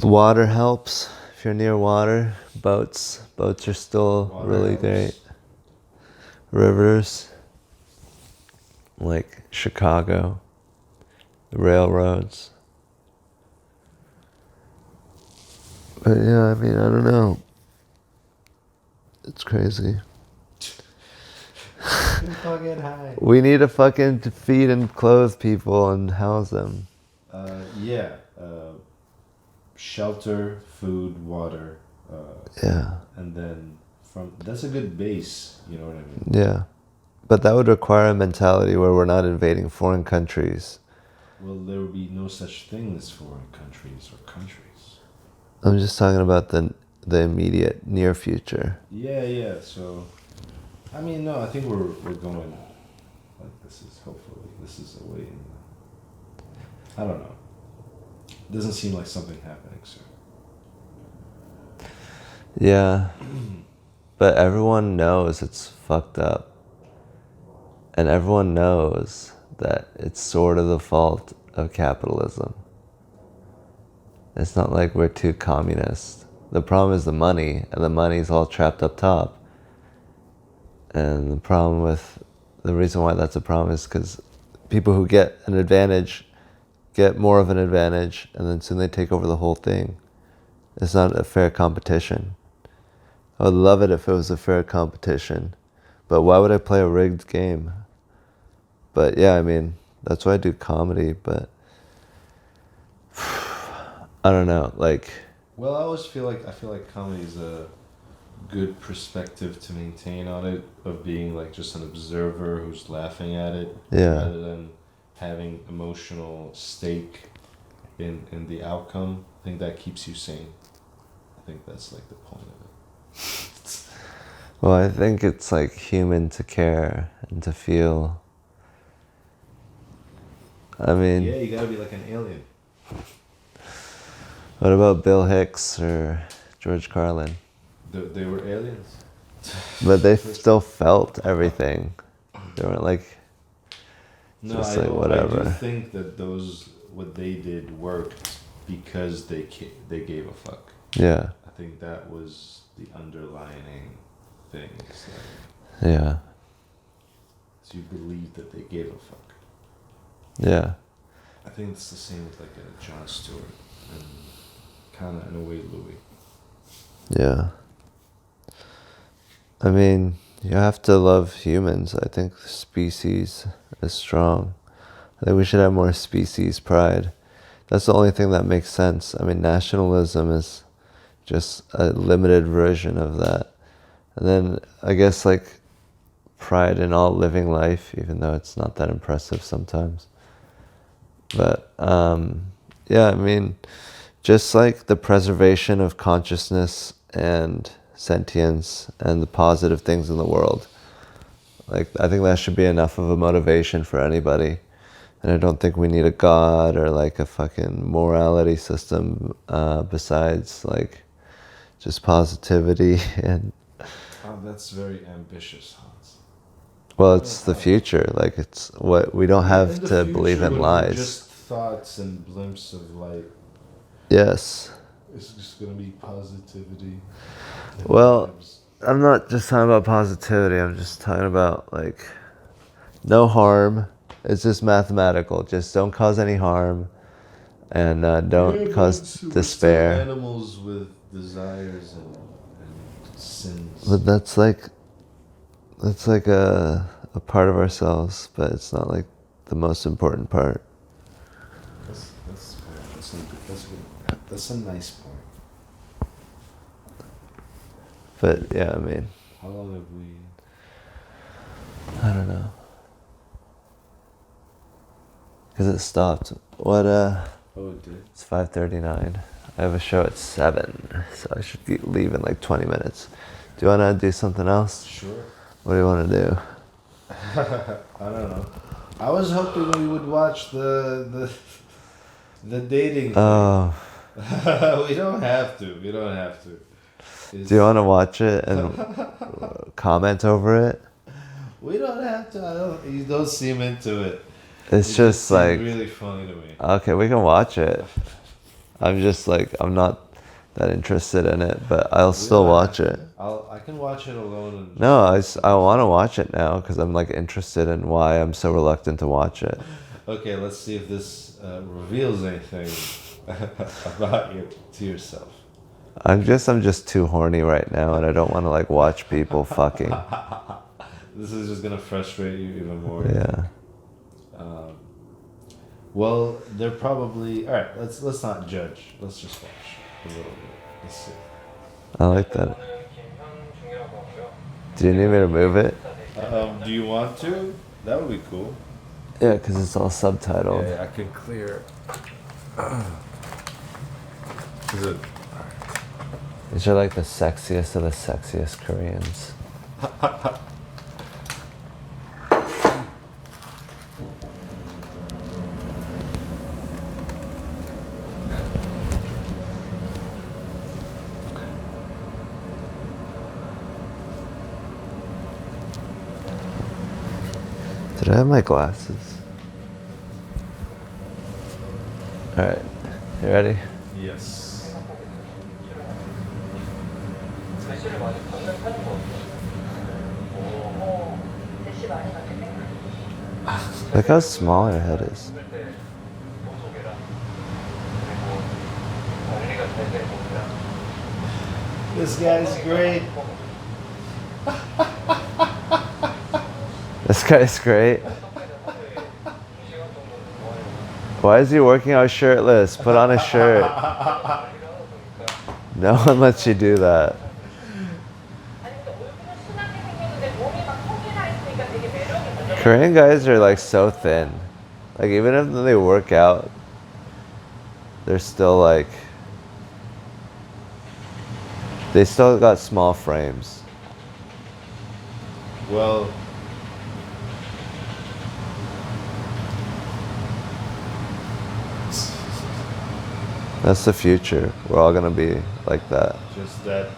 Speaker 1: Water helps. If you're near water, boats are still
Speaker 2: Water
Speaker 1: really
Speaker 2: helps.
Speaker 1: great. Rivers, like Chicago, the railroads. But yeah, I mean, I don't know. It's crazy.
Speaker 2: Fucking high.
Speaker 1: We need to fucking feed and clothe people and house them.
Speaker 2: Yeah. Shelter, food, water.
Speaker 1: Yeah.
Speaker 2: And then that's a good base. You know what I mean?
Speaker 1: Yeah. But that would require a mentality where we're not invading foreign countries.
Speaker 2: Well, there would be no such thing as foreign countries or countries.
Speaker 1: I'm just talking about the immediate near future.
Speaker 2: Yeah. So, I mean, no, I think we're going. Like, this is a way. I don't know. Doesn't seem like something happening soon.
Speaker 1: Yeah. But everyone knows it's fucked up. And everyone knows that it's sort of the fault of capitalism. It's not like we're too communist. The problem is the money, and the money's all trapped up top. And the reason why that's a problem is because people who get an advantage get more of an advantage, and then soon they take over the whole thing. It's not a fair competition. I would love it if it was a fair competition, but why would I play a rigged game? But yeah, I mean, that's why I do comedy, but I don't know, like...
Speaker 2: Well, I feel like comedy is a good perspective to maintain on it, of being like just an observer who's laughing at it, rather than having emotional stake in the outcome. I think that keeps you sane. I think that's like the point of it.
Speaker 1: Well, I think it's like human to care and to feel. I mean...
Speaker 2: Yeah, you gotta be like an alien.
Speaker 1: What about Bill Hicks or George Carlin?
Speaker 2: They were aliens.
Speaker 1: But they still felt everything. They weren't like...
Speaker 2: No,
Speaker 1: just
Speaker 2: I
Speaker 1: like whatever.
Speaker 2: do think that what they did worked because they gave a fuck.
Speaker 1: Yeah.
Speaker 2: I think that was the underlining thing. It's like,
Speaker 1: Yeah.
Speaker 2: so you believe that they gave a fuck.
Speaker 1: Yeah.
Speaker 2: I think it's the same with like a Jon Stewart and kind of in a way Louis.
Speaker 1: Yeah. I mean, you have to love humans. I think species is strong. I think we should have more species pride. That's the only thing that makes sense. I mean, nationalism is just a limited version of that. And then I guess like pride in all living life, even though it's not that impressive sometimes. But yeah, I mean, just like the preservation of consciousness and sentience and the positive things in the world. Like, I think that should be enough of a motivation for anybody. And I don't think we need a god or like a fucking morality system besides like just positivity and
Speaker 2: Oh, that's very ambitious, Hans.
Speaker 1: well, it's the future. Like it's what we don't have
Speaker 2: In the
Speaker 1: to believe
Speaker 2: future,
Speaker 1: in
Speaker 2: when
Speaker 1: lies.
Speaker 2: we're just thoughts and blimps of light.
Speaker 1: Yes.
Speaker 2: It's just gonna be positivity. and
Speaker 1: Well,
Speaker 2: vibes.
Speaker 1: I'm not just talking about positivity. I'm just talking about like no harm. It's just mathematical. Just don't cause any harm, and don't
Speaker 2: Yeah,
Speaker 1: cause
Speaker 2: but we're still
Speaker 1: despair.
Speaker 2: animals with desires and sins.
Speaker 1: But that's like a part of ourselves, but it's not like the most important part.
Speaker 2: That's fair. That's a nice point.
Speaker 1: But yeah, I mean,
Speaker 2: How long have we?
Speaker 1: I don't know, because it stopped. What?
Speaker 2: Oh, it did.
Speaker 1: It's 5:39. I have a show at 7, so I should be leave in like 20 minutes. Do you want to do something else?
Speaker 2: Sure.
Speaker 1: What do you want to do?
Speaker 2: I don't know. I was hoping we would watch the dating.
Speaker 1: Oh,
Speaker 2: We don't have to. We don't have to.
Speaker 1: do you want to watch it and comment over it?
Speaker 2: We don't have to. I don't. You don't seem into it.
Speaker 1: It's
Speaker 2: It
Speaker 1: just
Speaker 2: seemed
Speaker 1: like,
Speaker 2: really funny to me.
Speaker 1: okay, we can watch it. I'm just like, I'm not that interested in it, but I'll still watch it.
Speaker 2: I can watch it alone. And
Speaker 1: No, I want to watch it now because I'm like interested in why I'm so reluctant to watch it.
Speaker 2: Okay, let's see if this reveals anything about you to yourself.
Speaker 1: I'm just too horny right now, and I don't want to like watch people fucking.
Speaker 2: This is just gonna frustrate you even more.
Speaker 1: Yeah.
Speaker 2: Well, they're probably all right. Let's not judge. Let's just watch a little bit. Let's see.
Speaker 1: I like that. Do you need me to move it?
Speaker 2: Do you want to? That would be cool.
Speaker 1: Yeah, because it's all subtitled.
Speaker 2: Yeah, I can clear. Is it?
Speaker 1: These are like the sexiest of the sexiest Koreans. Did I have my glasses? All right, you ready?
Speaker 2: Yes.
Speaker 1: Look how small her head is.
Speaker 2: This guy's great.
Speaker 1: This guy's great. Why is he working out shirtless? Put on a shirt. No one lets you do that. Korean guys are like so thin. Like even if they work out, they're still like, they still got small frames.
Speaker 2: Well,
Speaker 1: That's the future. We're all gonna be like that.
Speaker 2: just that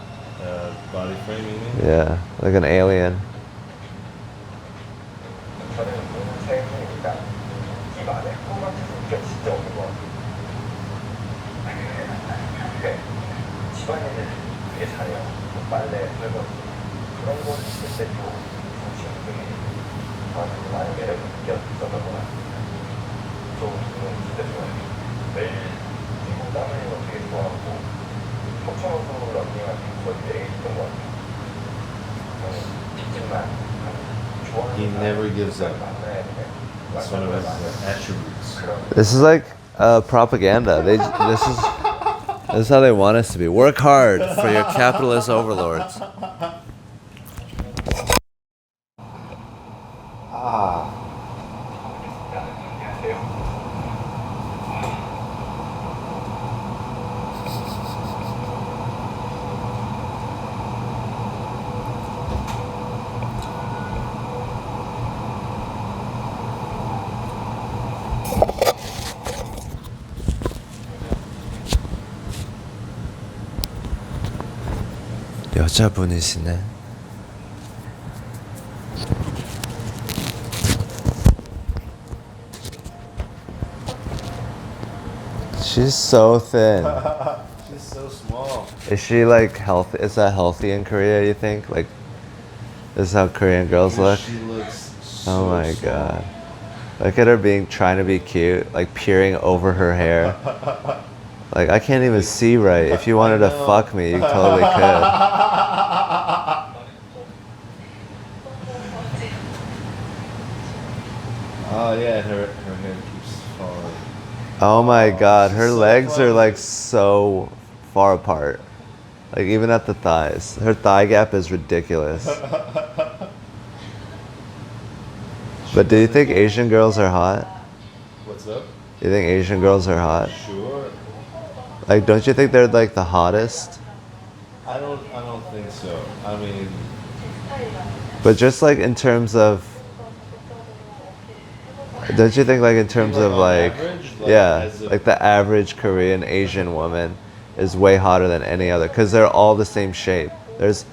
Speaker 2: body frame, you mean?
Speaker 1: Yeah, like an alien.
Speaker 4: 집안일을 되게 잘해요. 뭐 빨래, 설거지 그런 걸 했을 때도 사실 되게 저한테 많은 매력을 느꼈었던 것 같아요. 저 운동 진짜 좋아해요. 매일 뛰고 땀흘리는 거 되게 좋아하고 겹쳐놓고 러닝하는 거 거의 매일 했던 것 같아요. 저는 팁집만 좋아하는
Speaker 2: He never gives up.
Speaker 4: 만나야 돼.
Speaker 2: That's one of his attributes.
Speaker 1: This is like propaganda. This is how they want us to be. Work hard for your capitalist overlords. 여자분이시네. She's so thin.
Speaker 2: She's so small.
Speaker 1: Is she like healthy? Is that healthy in Korea, you think? Like, this is how Korean girls look?
Speaker 2: She looks so
Speaker 1: Oh my
Speaker 2: small.
Speaker 1: god. Look at her trying to be cute, like peering over her hair. Like, I can't even see right. If you wanted to fuck me, you totally could.
Speaker 2: Oh yeah, her hair keeps falling.
Speaker 1: Oh my god, her
Speaker 2: she's so
Speaker 1: legs are
Speaker 2: fun.
Speaker 1: like so far apart. Like, even at the thighs. Her thigh gap is ridiculous. But do you think Asian girls are hot?
Speaker 2: What's up?
Speaker 1: Do you think Asian girls are hot?
Speaker 2: Sure.
Speaker 1: Like, don't you think they're like the hottest?
Speaker 2: I don't think so. I mean,
Speaker 1: But just like in terms of, don't you think like in terms
Speaker 2: like
Speaker 1: of
Speaker 2: on
Speaker 1: like,
Speaker 2: average? Like,
Speaker 1: yeah,
Speaker 2: as a-
Speaker 1: like the average Korean Asian woman is way hotter than any other because they're all the same shape. There's,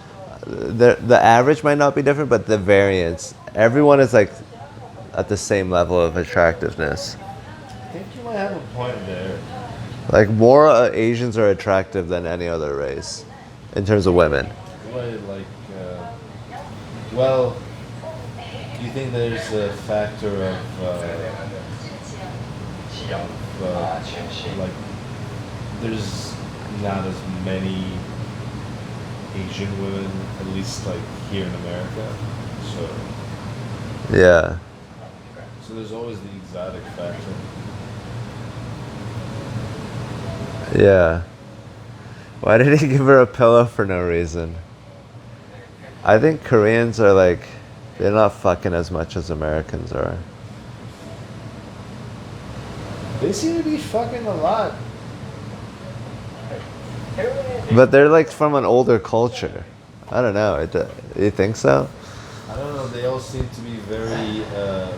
Speaker 1: the average might not be different, but the variance, everyone is like at the same level of attractiveness.
Speaker 2: I think you might have a point there.
Speaker 1: Like, more Asians are attractive than any other race in terms of women.
Speaker 2: Like, well, do you think there's a factor of like there's not as many Asian women, at least like here in America.
Speaker 1: Yeah.
Speaker 2: So there's always the exotic factor.
Speaker 1: Yeah. Why did he give her a pillow for no reason? I think Koreans are like, they're not fucking as much as Americans are.
Speaker 2: They seem to be fucking a lot.
Speaker 1: But they're like from an older culture. I don't know. You think so?
Speaker 2: I don't know. They all seem to be very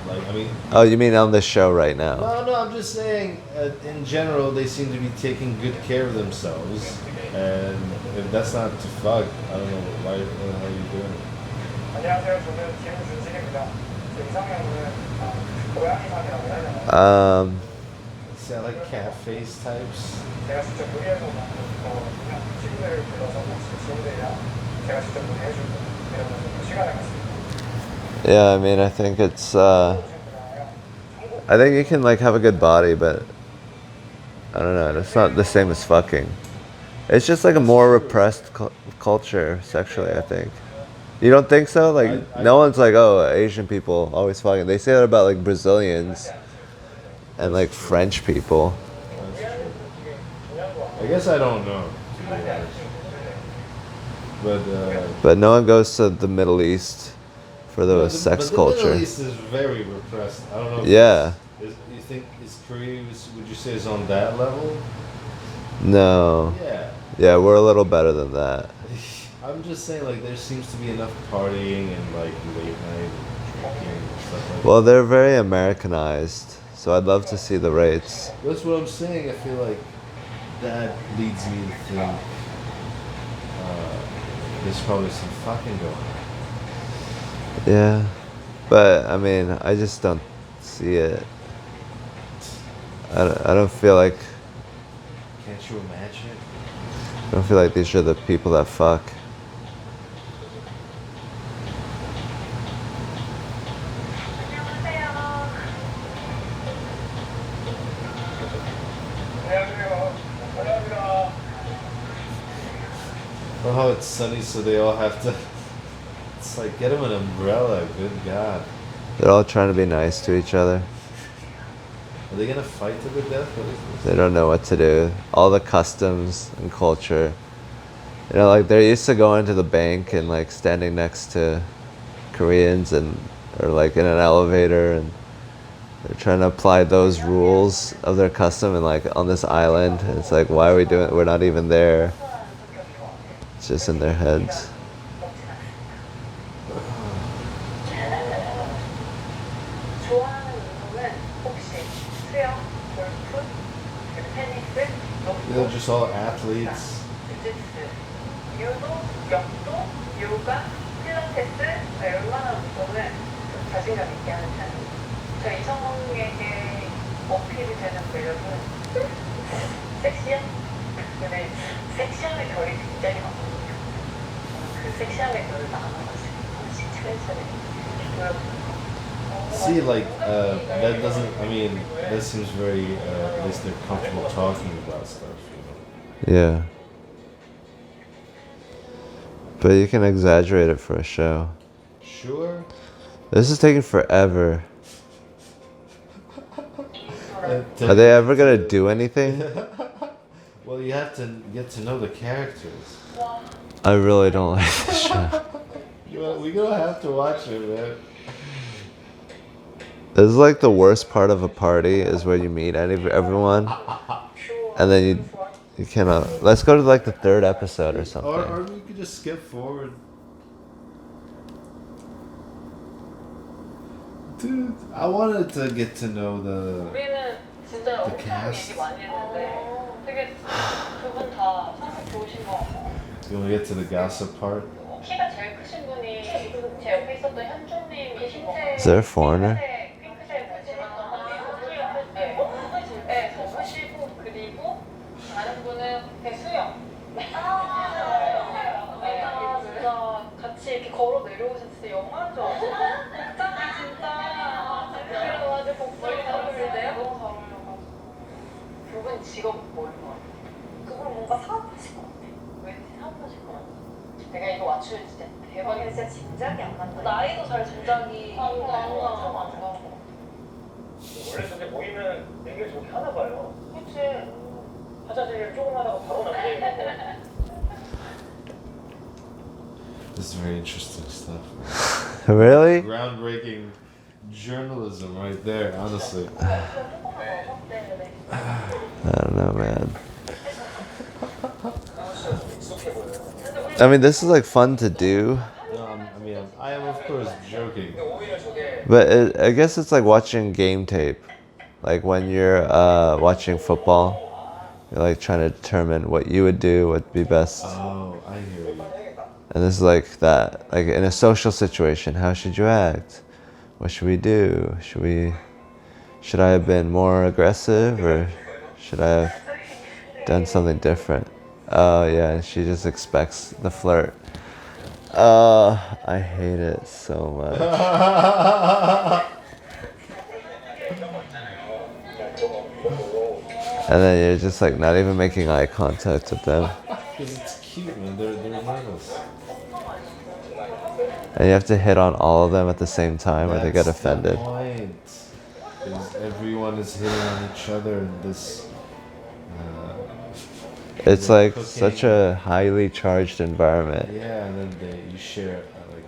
Speaker 2: like. I mean.
Speaker 1: Oh, you mean on this show right now?
Speaker 2: No. I'm just saying. In general, they seem to be taking good care of themselves. And if that's not to fuck, I don't know why. What the hell are you doing?
Speaker 4: 안녕하세요. 저는 김준식입니다. 이상형은 고양이상이라고 해야 되나요?
Speaker 2: See, I like cat face types.
Speaker 4: 제가 직접 요리해서 그냥 친구들을 불러서 혹시 친구들이랑 제가 직접 요리해주고 이러면서 시간을 갖습니다.
Speaker 1: Yeah, I mean, I think it's, I think you can like have a good body, but I don't know. It's not the same as fucking. It's just like a more repressed culture sexually, I think. You don't think so? Like, no one's like, oh, Asian people always fucking. They say that about like Brazilians and like French people.
Speaker 2: I guess I don't know, to be honest.
Speaker 1: But no one goes to the Middle East for the sex
Speaker 2: but
Speaker 1: culture.
Speaker 2: The Middle East is very repressed. I don't know. If
Speaker 1: Yeah.
Speaker 2: You think is Korea? Would you say is on that level?
Speaker 1: No.
Speaker 2: Yeah.
Speaker 1: Yeah, we're a little better than that.
Speaker 2: I'm just saying, like, there seems to be enough partying and like late night drinking and stuff like
Speaker 1: Well, they're very Americanized, so I'd love to see the rates.
Speaker 2: that. That's what I'm saying. I feel like that leads me to think there's probably some fucking going on.
Speaker 1: Yeah. But, I mean, I just don't see it. I don't feel like...
Speaker 2: Can't you imagine?
Speaker 1: don't feel like these are the people that fuck.
Speaker 2: Oh, how it's sunny, so they all have to. It's like, get them an umbrella. Good God.
Speaker 1: They're all trying to be nice to each other.
Speaker 2: Are they gonna fight to the death? What is this?
Speaker 1: They don't know what to do. All the customs and culture. You know, like they're used to going to the bank and like standing next to Koreans and or like in an elevator, and they're trying to apply those rules of their custom and like on this island. It's like, why are we doing it? We're not even there. It's just in their heads.
Speaker 2: They're just all athletes. See, like, that doesn't, I mean, that seems very, at least they're comfortable talking about stuff, you know?
Speaker 1: Yeah. But you can exaggerate it for a show.
Speaker 2: Sure.
Speaker 1: This is taking forever. Are they ever gonna do anything?
Speaker 2: Well, you have to get to know the characters.
Speaker 1: I really don't like this show.
Speaker 2: We're gonna have to watch it, man.
Speaker 1: This is like the worst part of a party is where you meet everyone, and then you cannot. Let's go to like the third episode or something.
Speaker 2: Or we could just skip forward. Dude, I wanted to get to know the
Speaker 5: 우리는 진짜 엄청
Speaker 2: cast.
Speaker 5: 얘기 많이 했는데 되게 두 분 다 성격 좋으신 것 같아요.
Speaker 2: You want to get to the gossip part?
Speaker 5: 키가 제일 크신 분이 제 옆에 있었던 현주님이 신체
Speaker 1: Is there a foreigner?
Speaker 5: 핑크색 문신했던 분이 네, 젊으시고 그리고 다른 분은 배수영. 진짜 같이 이렇게 걸어 내려오신 진짜 영화인 줄 알았어요. 복장이 진짜 그래가지고 복장이 잘 어울리네요. 너무 잘 어울려가지고. 두 분 직업 뭐인 것 같아요? 그분 뭔가 사업하실 것 같아요. 왠지 사업하실 것 같아요. 내가 이거 맞추면 진짜 대박이야. 진짜 짐작이 안 간다. 나이도 잘 짐작이 안 가.
Speaker 4: 원래 근데 모이면 얘기를 저렇게 하나 봐요.
Speaker 5: 그치.
Speaker 4: 화장실 조금 하다가 바로 남자인 거고.
Speaker 2: This is very interesting stuff.
Speaker 1: Really?
Speaker 2: Groundbreaking journalism right there, honestly.
Speaker 1: I don't know, man. I mean, this is like fun to do,
Speaker 2: No, I am of course joking.
Speaker 1: but I guess it's like watching game tape. Like when you're watching football, you're like trying to determine what you would do, what'd be best.
Speaker 2: Oh, I hear you.
Speaker 1: And this is like that. Like in a social situation, how should you act? What should we do? Should I have been more aggressive, or should I have done something different? Oh yeah, she just expects the flirt. I hate it so much. And then you're just like not even making eye contact with them.
Speaker 2: Because it's cute, man. They're nervous.
Speaker 1: And you have to hit on all of them at the same time or they get
Speaker 2: That's the
Speaker 1: offended.
Speaker 2: point. Because everyone is hitting on each other in this.
Speaker 1: It's like
Speaker 2: cooking.
Speaker 1: such a highly charged environment.
Speaker 2: Yeah, and then you share like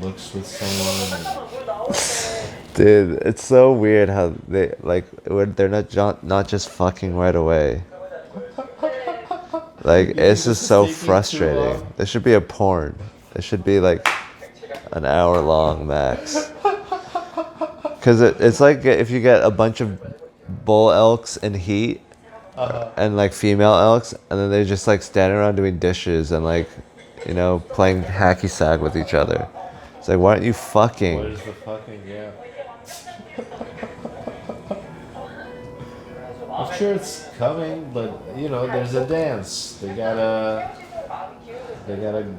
Speaker 2: looks with someone. And,
Speaker 1: Dude, it's so weird how they're not just fucking right away. Like it's just so
Speaker 2: taking too
Speaker 1: frustrating.
Speaker 2: long.
Speaker 1: There should be a porn. It should be like an hour long max. Cause it's like if you get a bunch of bull elks in heat and like female elks, and then they're just like standing around doing dishes and like, you know, playing hacky sack with each other. It's like, why aren't you fucking?
Speaker 2: Where's the fucking, yeah. sure it's coming, but you know, there's a dance. They gotta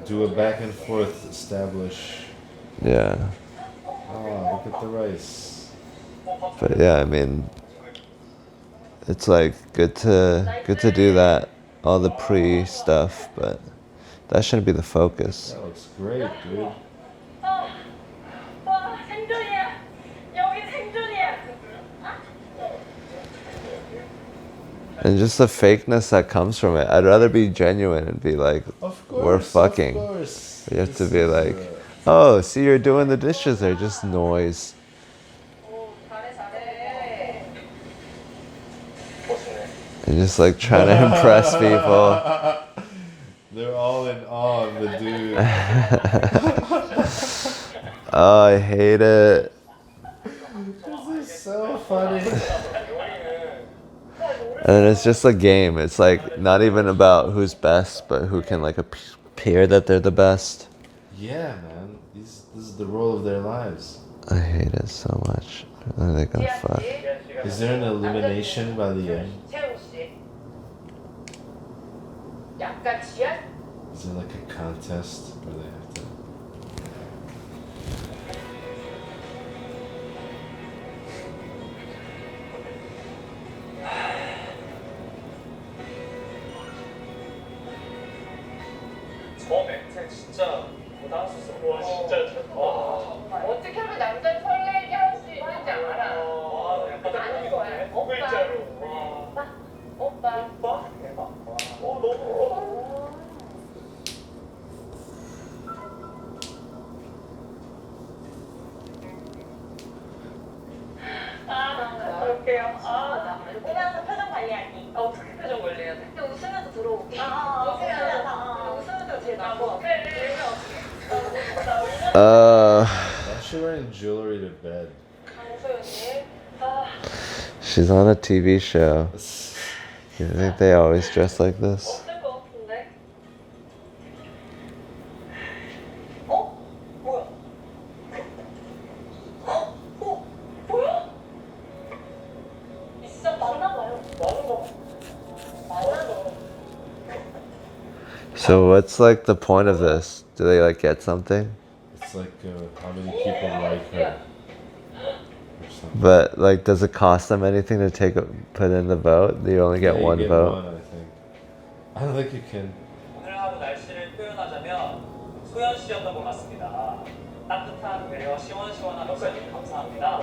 Speaker 2: do a back and forth, establish.
Speaker 1: Yeah.
Speaker 2: Oh, look at the rice.
Speaker 1: But yeah, I mean, it's like good to do that, all the pre stuff, but that shouldn't be the focus.
Speaker 2: That looks great, dude.
Speaker 5: 와, 생존이야. 여기 생존이야.
Speaker 1: And just the fakeness that comes from it. I'd rather be genuine and be like,
Speaker 2: Of course,
Speaker 1: we're fucking.
Speaker 2: Of course.
Speaker 1: You have to
Speaker 2: This
Speaker 1: be
Speaker 2: is,
Speaker 1: like, oh, see, you're doing the dishes. They're just noise.
Speaker 5: 오, 잘해, 잘해.
Speaker 1: And just like trying to impress people.
Speaker 2: they're all in awe of the dude.
Speaker 1: Oh, I hate it.
Speaker 2: This is so funny.
Speaker 1: And it's just a game. It's like not even about who's best, but who can like appear that they're the best.
Speaker 2: Yeah, man. This is the role of their lives.
Speaker 1: I hate it so much. Are they gonna fuck?
Speaker 2: Is there an elimination by the end?
Speaker 5: 채훈 씨. 약간 지하?
Speaker 2: Is there like a contest where they have to?
Speaker 4: 저 멘트 진짜 고단수있어. 와 진짜 와.
Speaker 5: 어떻게 하면 남자를 설레게 할 수 있는지 알아.
Speaker 4: 와 약간
Speaker 5: 아는 거야.
Speaker 4: 두 글자로.
Speaker 5: 오빠. 오빠.
Speaker 4: 오빠 대박. 와. 너무.
Speaker 5: 그럴게요. 웃으면서 표정 관리하기. 어떻게 표정 관리해야 돼? 웃으면서 들어오기. 웃으면서 제일 나은 거 같아.
Speaker 2: Why is she wearing jewelry to bed?
Speaker 5: 강소연님.
Speaker 1: She's on a TV show. You think they always dress like this?
Speaker 5: 없을 것 같은데. 어? 뭐야? 뭐야? 있어 맞나봐요. 맞나봐요.
Speaker 1: So what's like the point of this? Do they like get something?
Speaker 2: It's like how many people like her. Or something.
Speaker 1: But like, does it cost them anything to put in the vote? Do you only get
Speaker 2: Yeah, you
Speaker 1: one
Speaker 2: get
Speaker 1: vote?
Speaker 2: one, I think. I don't think you can.
Speaker 4: 오늘 하루 날씨를 표현하자면 소연 씨였던 것 같습니다. 따뜻한 배려, 시원시원한 목소리 감사합니다.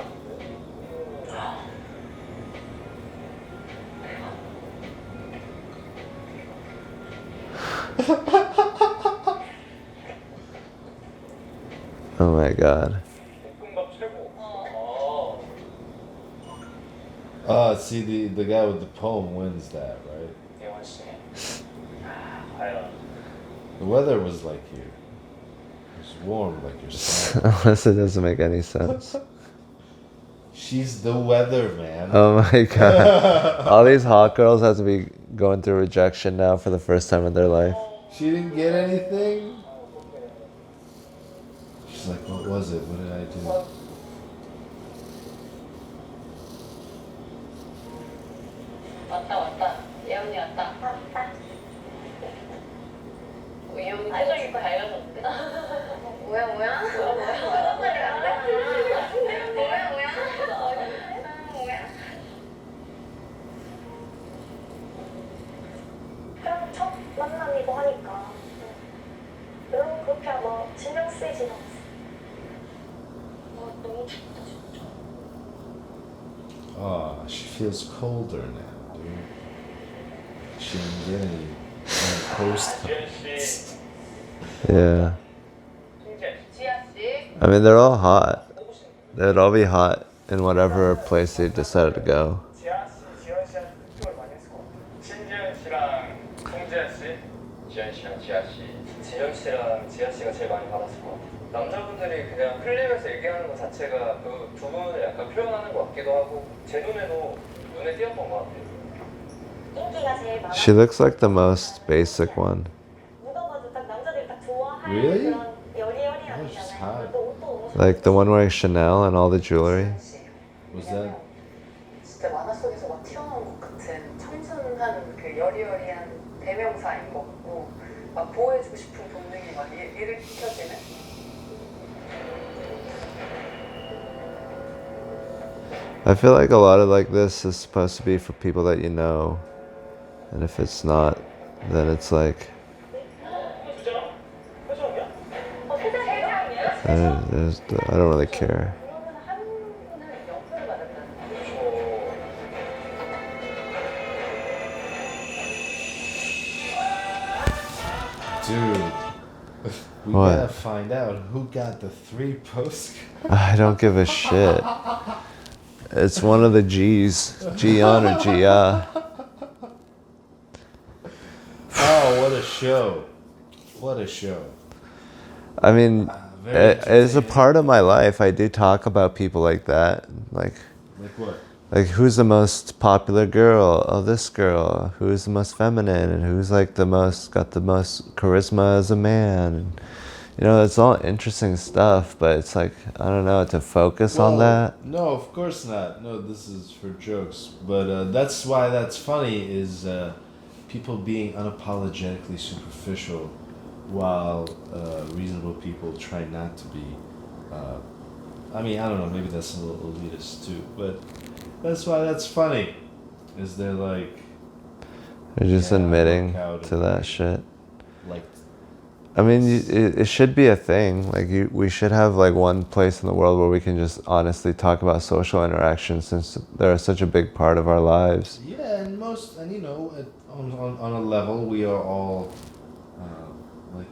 Speaker 1: Oh my god.
Speaker 4: 볶음밥 최고.
Speaker 2: See the guy with the poem wins that, right?
Speaker 4: 예원 씨. 과연.
Speaker 2: The weather was like you. It was warm like your son.
Speaker 1: Unless it doesn't make any sense.
Speaker 2: She's the weather, man.
Speaker 1: Oh my god. All these hot girls have to be going through rejection now for the first time in their life.
Speaker 2: She didn't get anything? She's like, what was it? What did I do?
Speaker 5: 왔다. 예언이 왔다. 예언이 표정이 밝아졌대. 뭐야? 뭐야?
Speaker 6: 그럼 첫 만남이고 하니까 별로 그렇게 뭐 신경 쓰이진 않았어. 너무 춥다 진짜.
Speaker 2: Oh, she feels colder now, dude. She didn't get any post.
Speaker 4: 지현 씨.
Speaker 1: Yeah.
Speaker 4: 통제.
Speaker 5: 지아 씨.
Speaker 1: I mean, they're all hot. They'd all be hot in whatever place they decided to go.
Speaker 4: 지아 씨, 지현 씨한테 특종을 많이 했을 것 같아요. 신지현 씨랑 송지현 씨. 지현 씨랑 지아 씨. 지현 씨랑 지아 씨가 제일 많이 받았을 것 같아요. 남자분들이 그냥 클립에서 얘기하는 것 자체가 그 두 분을 약간 표현하는 것 같기도 하고 제 눈에도 눈에 띄었던 것 같아요.
Speaker 6: 인기가 제일 많아.
Speaker 1: She looks like the most basic one.
Speaker 6: 묻어가지고 딱 남자들이 딱 좋아할
Speaker 2: Really?
Speaker 6: 그런 여리여리함
Speaker 2: Oh, she's
Speaker 6: 있잖아요.
Speaker 2: hot.
Speaker 6: 또 옷도 너무
Speaker 1: Like the one wearing Chanel and all the jewelry.
Speaker 2: Was that?
Speaker 5: 진짜 만화 속에서 막 튀어나온 것 같은 그 여리여리한 대명사인 것 같고 막 보호해주고 싶은 본능이 막 일으켜지는.
Speaker 1: I feel like a lot of like this is supposed to be for people that you know, and if it's not, then it's like I don't really care.
Speaker 6: 그러면 한 분을 연표를 받았다는
Speaker 2: Dude, we
Speaker 1: What?
Speaker 2: gotta find out who got the 3 postcards.
Speaker 1: I don't give a shit. It's one of the G's, G-on or G-ah.
Speaker 2: Oh, what a show. What a show.
Speaker 1: I mean,
Speaker 2: Very
Speaker 1: it's a part of my life. I do talk about people like that,
Speaker 2: Like what?
Speaker 1: like who's the most popular girl? Oh, this girl. Who's the most feminine, and who's like got the most charisma as a man. And, you know, it's all interesting stuff, but it's like I don't know to focus on that.
Speaker 2: No, of course not. No, this is for jokes. But that's why that's funny is people being unapologetically superficial while reasonable people try not to be. I mean, I don't know, maybe that's a little elitist too, but that's why that's funny. Is they're like,
Speaker 1: You're just
Speaker 2: Yeah,
Speaker 1: admitting
Speaker 2: work out
Speaker 1: to
Speaker 2: and-
Speaker 1: that shit.
Speaker 2: like,
Speaker 1: I mean, it should be a thing. Like, we should have like one place in the world where we can just honestly talk about social interactions, since they're such a big part of our lives.
Speaker 2: yeah, and you know, on a level, we are all like,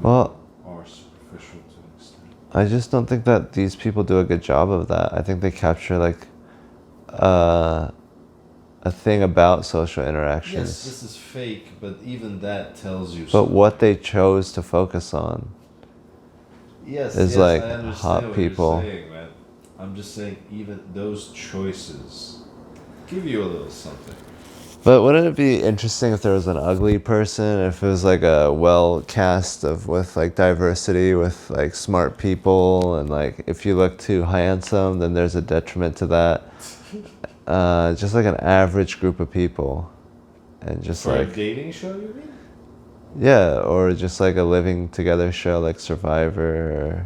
Speaker 1: Well,
Speaker 2: are superficial to an extent.
Speaker 1: I just don't think that these people do a good job of that. I think they capture like a thing about social interactions.
Speaker 2: Yes, this is fake, but even that tells you.
Speaker 1: But
Speaker 2: something.
Speaker 1: what they chose to focus on.
Speaker 2: Yes,
Speaker 1: is
Speaker 2: yes,
Speaker 1: like
Speaker 2: I understand
Speaker 1: hot
Speaker 2: what
Speaker 1: people.
Speaker 2: You're saying, man. I'm just saying, even those choices give you a little something.
Speaker 1: But wouldn't it be interesting if there was an ugly person, if it was like a well cast with like diversity, with like smart people, and like if you look too handsome, then there's a detriment to that. Just like an average group of people, and just
Speaker 2: For a
Speaker 1: like
Speaker 2: dating show, you mean?
Speaker 1: yeah, or just like a living together show like Survivor.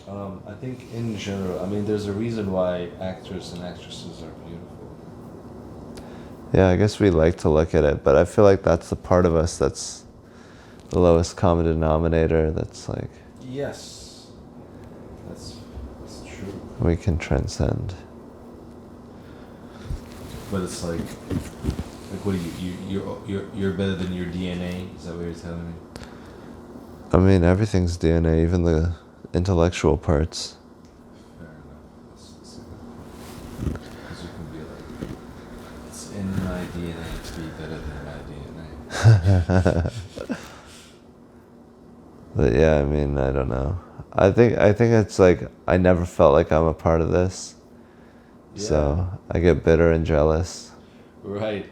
Speaker 2: I think in general, I mean, there's a reason why actors and actresses are beautiful.
Speaker 1: Yeah, I guess we like to look at it, but I feel like that's the part of us that's the lowest common denominator. That's like
Speaker 2: Yes, that's true.
Speaker 1: we can transcend.
Speaker 2: But it's like what are you're better than your DNA? Is that what you're telling me?
Speaker 1: I mean, everything's DNA, even the intellectual parts.
Speaker 2: Fair enough. That's a good point. Because you can be like, it's in my DNA to be better than my DNA.
Speaker 1: But yeah, I mean, I don't know. I think it's like I never felt like I'm a part of this. So I get bitter and jealous.
Speaker 2: Right.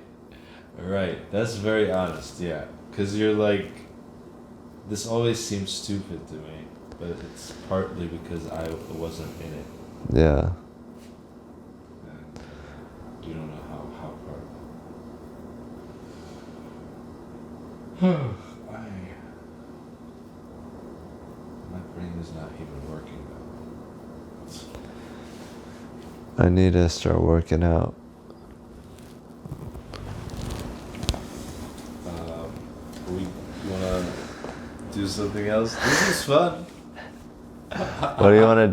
Speaker 2: That's very honest, yeah. Because you're like, this always seems stupid to me, but it's partly because I wasn't in it.
Speaker 1: Yeah.
Speaker 2: And you don't know how part. My brain is not even working now.
Speaker 1: I need to start working out.
Speaker 2: You wanna do something else? This is fun.
Speaker 1: What do you want to do?